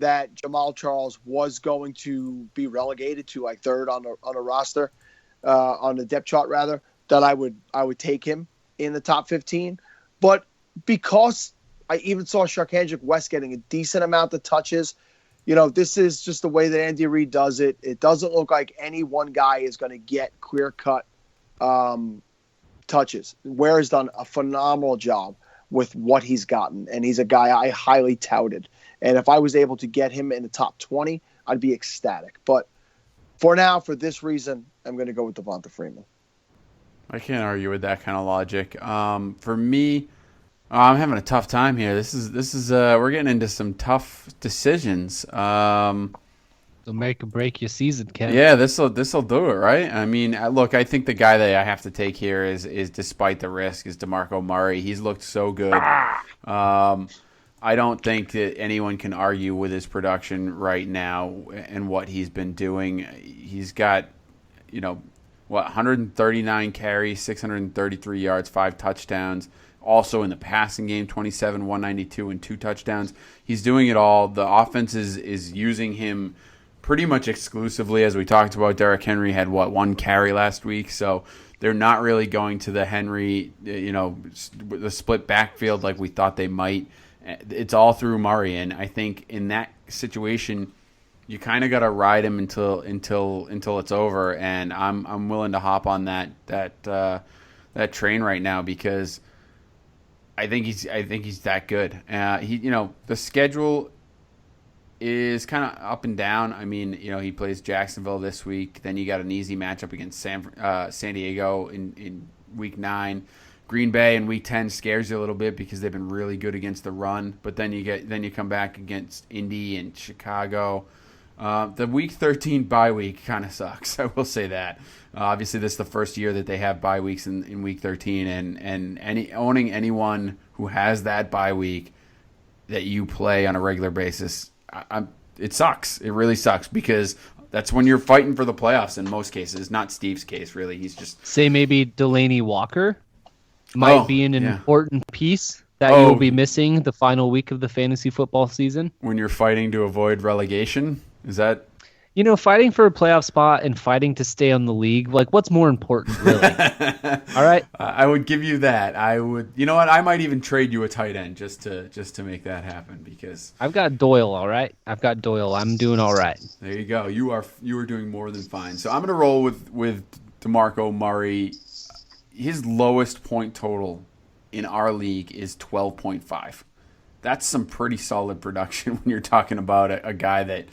that Jamal Charles was going to be relegated to like third on a roster, on the depth chart rather, that I would take him in the top 15. But because I even saw Sharkhandrick West getting a decent amount of touches, this is just the way that Andy Reid does it. It doesn't look like any one guy is going to get clear-cut touches. Ware has done a phenomenal job with what he's gotten, and he's a guy I highly touted. And if I was able to get him in the top 20, I'd be ecstatic. But for now, for this reason, I'm going to go with Devonta Freeman. I can't argue with that kind of logic. For me, I'm having a tough time here. This is we're getting into some tough decisions. It'll make or break your season, Ken. Yeah, this'll do it, right? I mean, look, I think the guy that I have to take here is despite the risk, is DeMarco Murray. He's looked so good. I don't think that anyone can argue with his production right now and what he's been doing. He's got, 139 carries, 633 yards, 5 touchdowns. Also in the passing game, 27, 192, and 2 touchdowns. He's doing it all. The offense is using him pretty much exclusively, as we talked about. Derrick Henry had, 1 carry last week, so they're not really going to the Henry, the split backfield like we thought they might. It's all through Murray, and I think in that situation, you kind of got to ride him until it's over. And I'm willing to hop on that train right now because I think he's that good. The schedule is kind of up and down. I mean, he plays Jacksonville this week. Then you got an easy matchup against San Diego in week 9. Green Bay in week 10 scares you a little bit because they've been really good against the run. But then you come back against Indy and Chicago. The week 13 bye week kind of sucks. I will say that. Obviously, this is the first year that they have bye weeks in week 13, and owning anyone who has that bye week that you play on a regular basis, it sucks. It really sucks because that's when you're fighting for the playoffs in most cases. Not Steve's case, really. He's just say maybe Delaney Walker might be an important piece that you'll be missing the final week of the fantasy football season when you're fighting to avoid relegation. Is that? Fighting for a playoff spot and fighting to stay on the league, like what's more important, really? All right. I would give you that. I would. You know what? I might even trade you a tight end just to make that happen because I've got Doyle. All right. I've got Doyle. I'm doing all right. There you go. You are doing more than fine. So I'm going to roll with DeMarco Murray. His lowest point total in our league is 12.5. That's some pretty solid production when you're talking about a guy that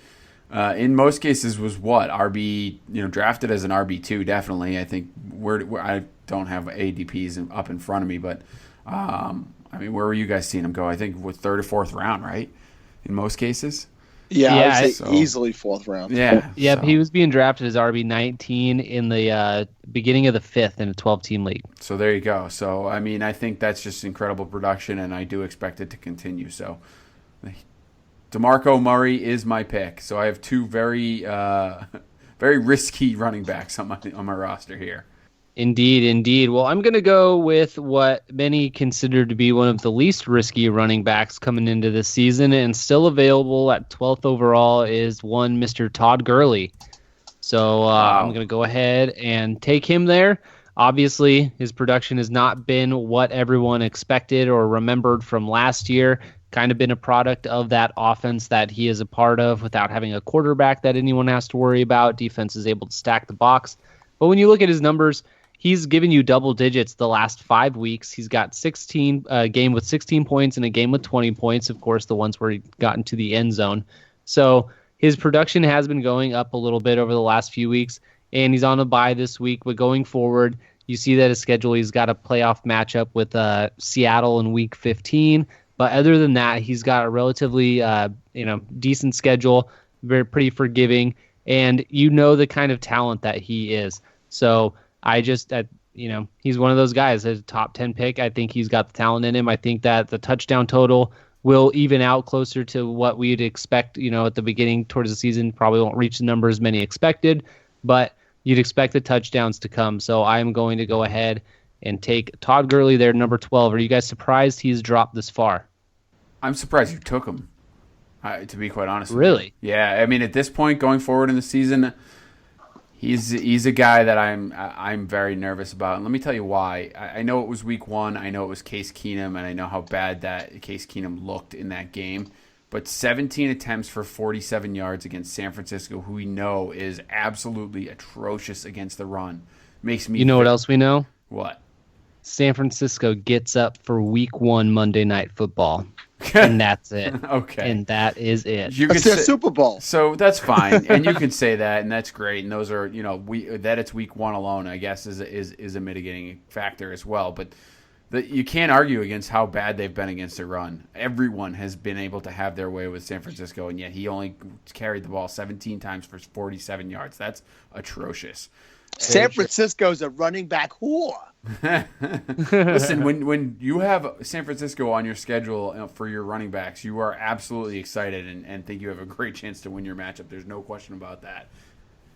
in most cases was RB, drafted as an RB2, definitely. I think I don't have ADPs up in front of me, but where were you guys seeing him go? I think with 3rd or 4th round, right? In most cases. Yeah, I would say easily 4th round. Yeah. So. He was being drafted as RB19 in the beginning of the 5th in a 12-team league. So there you go. So, I think that's just incredible production, and I do expect it to continue. So, DeMarco Murray is my pick. So I have 2 very, very risky running backs on my roster here. Indeed. Well, I'm going to go with what many consider to be one of the least risky running backs coming into this season, and still available at 12th overall is one Mr. Todd Gurley. So I'm going to go ahead and take him there. Obviously, his production has not been what everyone expected or remembered from last year. Kind of been a product of that offense that he is a part of without having a quarterback that anyone has to worry about. Defense is able to stack the box. But when you look at his numbers, he's given you double digits the last 5 weeks. He's got 16 game with 16 points and a game with 20 points. Of course, the ones where he got into the end zone. So his production has been going up a little bit over the last few weeks, and he's on a bye this week. But going forward, you see that his schedule, he's got a playoff matchup with Seattle in week 15. But other than that, he's got a relatively decent schedule, pretty forgiving, and the kind of talent that he is. So he's one of those guys, a top 10 pick. I think he's got the talent in him. I think that the touchdown total will even out closer to what we'd expect, at the beginning towards the season. Probably won't reach the numbers many expected, but you'd expect the touchdowns to come. So I'm going to go ahead and take Todd Gurley there, number 12. Are you guys surprised he's dropped this far? I'm surprised you took him, to be quite honest with Really? you. Yeah, I mean, at this point, going forward in the season, he's a guy that I'm very nervous about. And let me tell you why. I know it was week 1. I know it was Case Keenum, and I know how bad that Case Keenum looked in that game. But 17 attempts for 47 yards against San Francisco, who we know is absolutely atrocious against the run, makes me... You know what else we know? What? San Francisco gets up for week 1 Monday Night Football. And that's it. Okay. And that is it. That's their Super Bowl. So that's fine. And you can say that, and that's great. And those are, that it's week 1 alone, I guess, is a mitigating factor as well. But you can't argue against how bad they've been against the run. Everyone has been able to have their way with San Francisco, and yet he only carried the ball 17 times for 47 yards. That's atrocious. San Francisco's a running back whore. Listen, when you have San Francisco on your schedule for your running backs, you are absolutely excited and think you have a great chance to win your matchup. There's no question about that.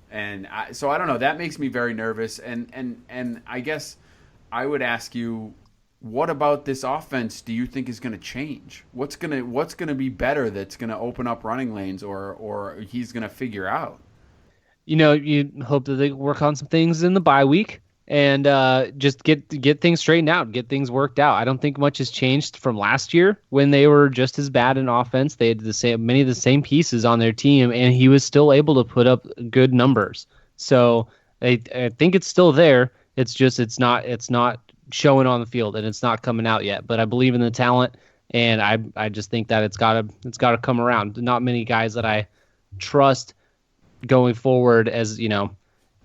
And so I don't know. That makes me very nervous. And I guess I would ask you, what about this offense do you think is going to change? What's gonna be better that's going to open up running lanes or he's going to figure out? You hope that they work on some things in the bye week and just get things straightened out, get things worked out. I don't think much has changed from last year when they were just as bad in offense. They had many of the same pieces on their team, and he was still able to put up good numbers. So I think it's still there. It's just it's not showing on the field, and it's not coming out yet. But I believe in the talent, and I just think that it's gotta come around. Not many guys that I trust going forward as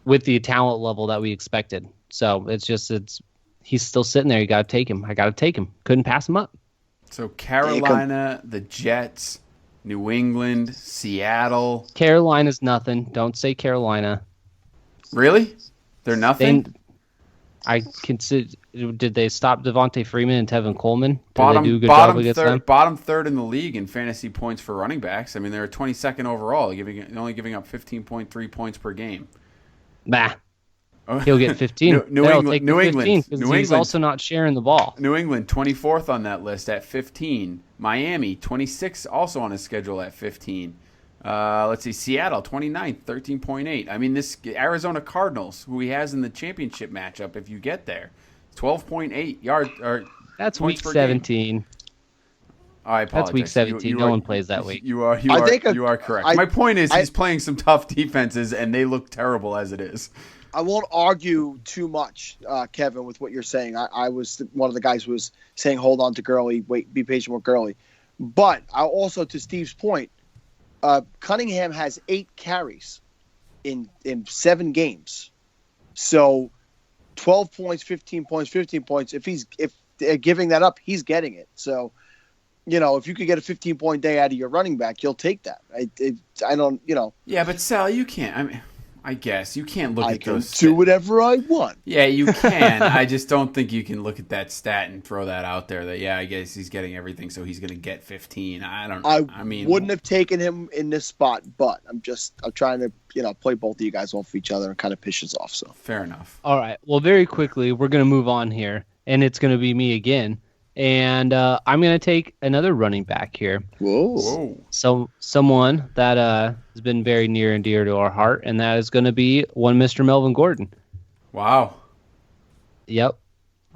with the talent level that we expected. So he's still sitting there. You got to take him. I got to take him. Couldn't pass him up. So Carolina, the Jets, New England, Seattle. Carolina's nothing. Don't say Carolina. Really? They're nothing? I consider. Did they stop Devontae Freeman and Tevin Coleman? Did they do a good job against them? Bottom third in the league in fantasy points for running backs. I mean, they're 22nd overall, only giving up 15.3 points per game. Nah. He'll get 15. New England. He's also not sharing the ball. New England, 24th on that list at 15. Miami, 26th, also on his schedule at 15. Let's see, Seattle, 29th, 13.8. I mean, this Arizona Cardinals, who he has in the championship matchup, if you get there, 12.8 yards. That's week 17. I apologize. That's week 17. No one plays that week. You are correct. My point is he's playing some tough defenses, and they look terrible as it is. I won't argue too much, Kevin, with what you're saying. I was one of the guys who was saying, hold on to Gurley, wait, be patient with Gurley. But I also, to Steve's point, Cunningham has 8 carries in 7 games. So 12 points, 15 points, 15 points. If they're giving that up, he's getting it. So, if you could get a 15-point day out of your running back, you'll take that. I don't. Yeah, but Sal, you can't. I mean, I guess you can't look at those. I can do whatever I want. Yeah, you can. I just don't think you can look at that stat and throw that out there. That I guess he's getting everything, so he's going to get 15. I mean, wouldn't have taken him in this spot, but I'm trying to play both of you guys off each other and kind of piss us off. So fair enough. All right. Well, very quickly, we're going to move on here, and it's going to be me again. And I'm going to take another running back here. Whoa. So someone that has been very near and dear to our heart, and that is going to be one Mr. Melvin Gordon. Wow. Yep.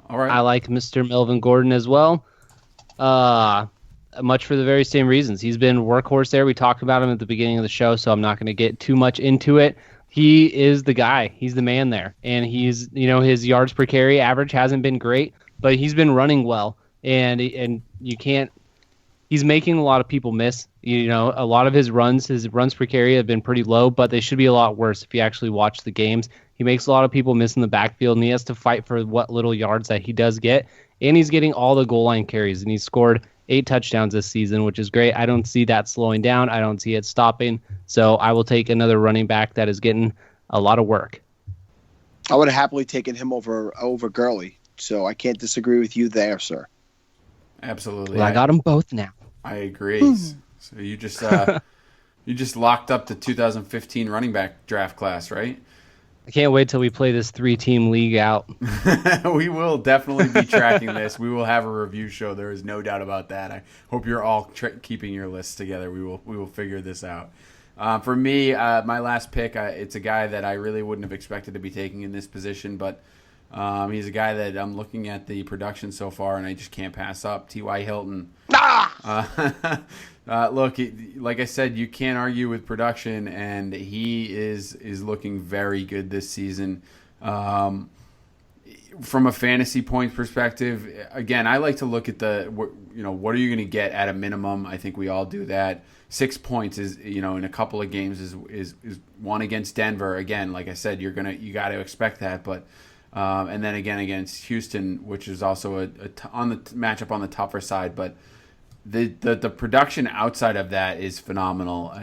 All right. I like Mr. Melvin Gordon as well. Much for the very same reasons. He's been workhorse there. We talked about him at the beginning of the show, so I'm not going to get too much into it. He is the guy. He's the man there. And he's, his yards per carry average hasn't been great, but he's been running well. And you can't. He's making a lot of people miss. A lot of his runs per carry have been pretty low, but they should be a lot worse if you actually watch the games. He makes a lot of people miss in the backfield, and he has to fight for what little yards that he does get. And he's getting all the goal line carries, and he's scored 8 touchdowns this season, which is great. I don't see that slowing down. I don't see it stopping. So I will take another running back that is getting a lot of work. I would have happily taken him over Gurley. So I can't disagree with you there, sir. Absolutely. Well, I got them both now. I agree. So you just locked up the 2015 running back draft class, right? I can't wait till we play this 3-team league out. We will definitely be tracking this. We will have a review show. There is no doubt about that. I hope you're all keeping your lists together. We will figure this out. For me, my last pick, it's a guy that I really wouldn't have expected to be taking in this position, but he's a guy that I'm looking at the production so far, and I just can't pass up. T.Y. Hilton. Look, like I said, you can't argue with production, and he is looking very good this season. From a fantasy point perspective, again, I like to look at what are you going to get at a minimum? I think we all do that. 6 points is, in a couple of games is one against Denver. Again, like I said, you got to expect that, but and then again against Houston, which is also on the matchup on the tougher side, but the production outside of that is phenomenal.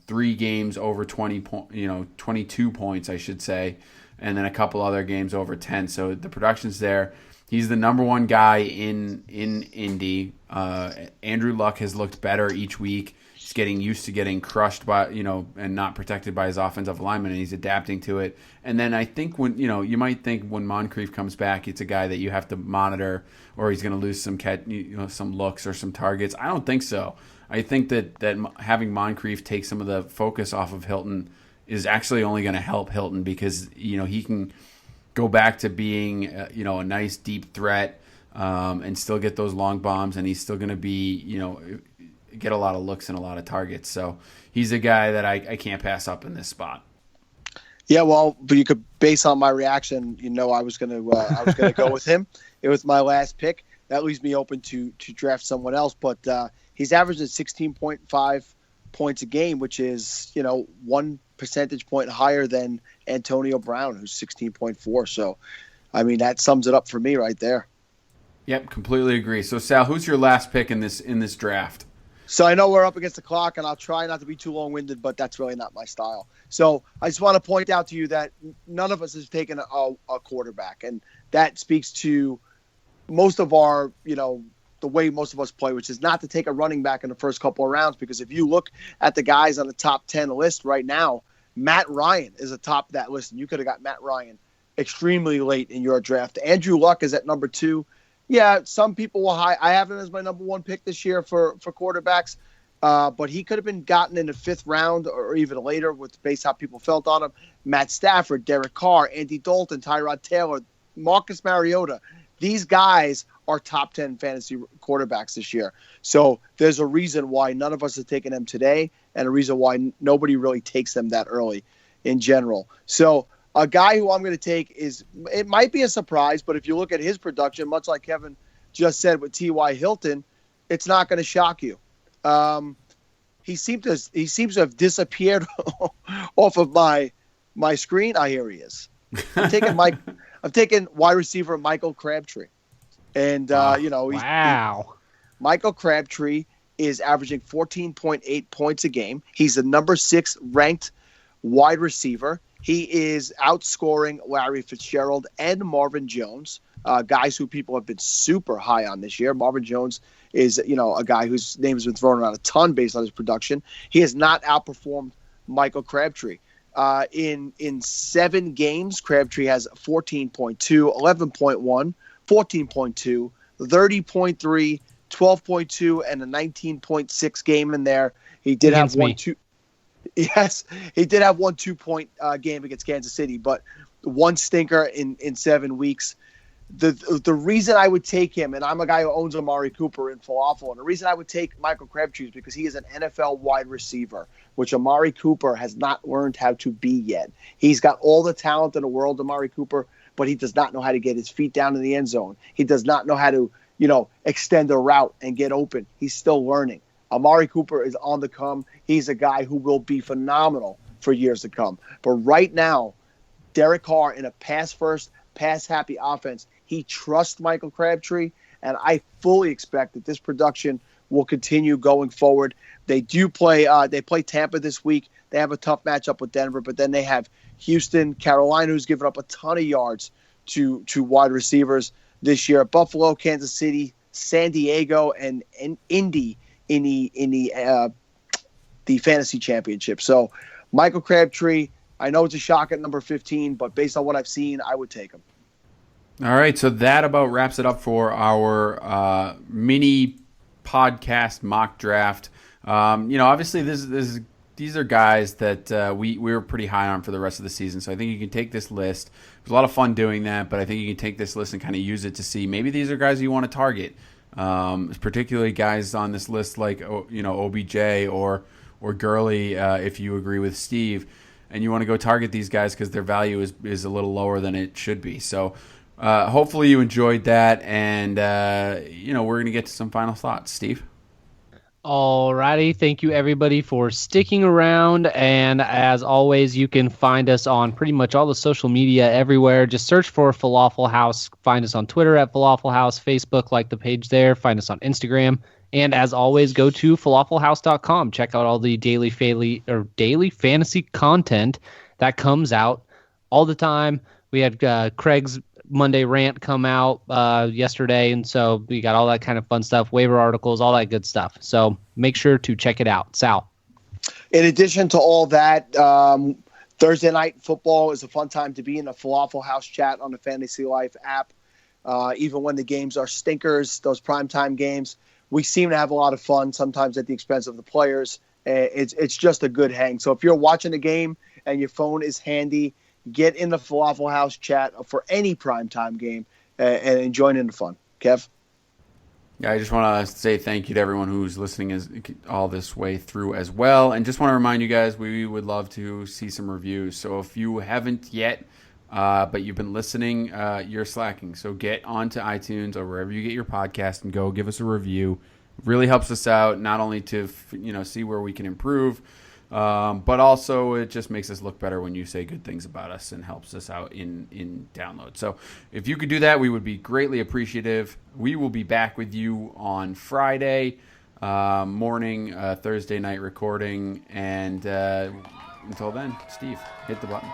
3 games over 22 points, I should say, and then a couple other games over 10. So the production's there. He's the number one guy in Indy. Andrew Luck has looked better each week. He's getting used to getting crushed by, and not protected by his offensive lineman, and he's adapting to it. And then I think when, you might think when Moncrief comes back, it's a guy that you have to monitor, or he's going to lose some looks or some targets. I don't think so. I think that having Moncrief take some of the focus off of Hilton is actually only going to help Hilton, because, he can go back to being, a nice deep threat and still get those long bombs, and he's still going to be, get a lot of looks and a lot of targets. So he's a guy that I can't pass up in this spot. Yeah, well, but you could, based on my reaction, I was gonna go with him. It was my last pick. That leaves me open to draft someone else. But he's averaging 16.5 points a game, which is 1 percentage point higher than Antonio Brown, who's 16.4. So, I mean, that sums it up for me right there. Yep, completely agree. So Sal, who's your last pick in this draft? So I know we're up against the clock, and I'll try not to be too long-winded, but that's really not my style. So I just want to point out to you that none of us has taken a quarterback, and that speaks to most of our, the way most of us play, which is not to take a running back in the first couple of rounds, because if you look at the guys on the top 10 list right now, Matt Ryan is atop that list, and you could have got Matt Ryan extremely late in your draft. Andrew Luck is at number 2. Yeah, some people will I have him as my number 1 pick this year for quarterbacks, but he could have been gotten in the 5th round or even later based how people felt on him. Matt Stafford, Derek Carr, Andy Dalton, Tyrod Taylor, Marcus Mariota. These guys are top 10 fantasy quarterbacks this year. So there's a reason why none of us have taken them today, and a reason why nobody really takes them that early in general. So a guy who I'm going to take it might be a surprise, but if you look at his production, much like Kevin just said with T.Y. Hilton, it's not going to shock you. He seems to have disappeared off of my screen. Here he is. I'm taking wide receiver Michael Crabtree, and Michael Crabtree is averaging 14.8 points a game. He's the number 6 ranked wide receiver. He is outscoring Larry Fitzgerald and Marvin Jones, guys who people have been super high on this year. Marvin Jones is, a guy whose name has been thrown around a ton based on his production. He has not outperformed Michael Crabtree. In 7 games, Crabtree has 14.2, 11.1, 14.2, 30.3, 12.2, and a 19.6 game in there. He did have 1-2. Yes, he did have 1 2-point game against Kansas City, but 1 stinker in 7 weeks. The reason I would take him, and I'm a guy who owns Amari Cooper in Falafel, and the reason I would take Michael Crabtree is because he is an NFL wide receiver, which Amari Cooper has not learned how to be yet. He's got all the talent in the world, Amari Cooper, but he does not know how to get his feet down in the end zone. He does not know how to, extend a route and get open. He's still learning. Amari Cooper is on the come. He's a guy who will be phenomenal for years to come. But right now, Derek Carr in a pass-first, pass-happy offense, he trusts Michael Crabtree, and I fully expect that this production will continue going forward. They do play. They play Tampa this week. They have a tough matchup with Denver, but then they have Houston, Carolina, who's given up a ton of yards to wide receivers this year. Buffalo, Kansas City, San Diego, and Indy in the fantasy championship. So Michael Crabtree, I know it's a shock at number 15, but based on what I've seen, I would take him. All right, so that about wraps it up for our mini podcast mock draft. Obviously these are guys that we were pretty high on for the rest of the season. So I think you can take this list. It was a lot of fun doing that, but I think you can take this list and kind of use it to see maybe these are guys you want to target. Particularly guys on this list like OBJ or Gurley, if you agree with Steve, and you want to go target these guys because their value is a little lower than it should be. So hopefully you enjoyed that, and we're going to get to some final thoughts. Steve? Alrighty, thank you everybody for sticking around, and as always, you can find us on pretty much all the social media everywhere. Just search for Falafel House. Find us on Twitter at Falafel House, Facebook, like the page there. Find us on Instagram, and as always, go to falafelhouse.com. Check out all the daily fantasy content that comes out all the time. We had Craig's Monday rant come out yesterday, and so we got all that kind of fun stuff, waiver articles, all that good stuff. So make sure to check it out. Sal? In addition to all that, Thursday night football is a fun time to be in the Falafel House chat on the Fantasy Life app. Even when the games are stinkers, those primetime games, we seem to have a lot of fun, sometimes at the expense of the players. It's just a good hang. So if you're watching a game and your phone is handy, get in the Falafel House chat for any primetime game and join in the fun. Kev? Yeah, I just want to say thank you to everyone who's listening all this way through as well. And just want to remind you guys, we would love to see some reviews. So if you haven't yet, but you've been listening, you're slacking. So get onto iTunes or wherever you get your podcast and go give us a review. It really helps us out, not only to see where we can improve, but also it just makes us look better when you say good things about us and helps us out in download. So if you could do that, we would be greatly appreciative. We will be back with you on Friday morning, Thursday night recording. And until then, Steve, hit the button.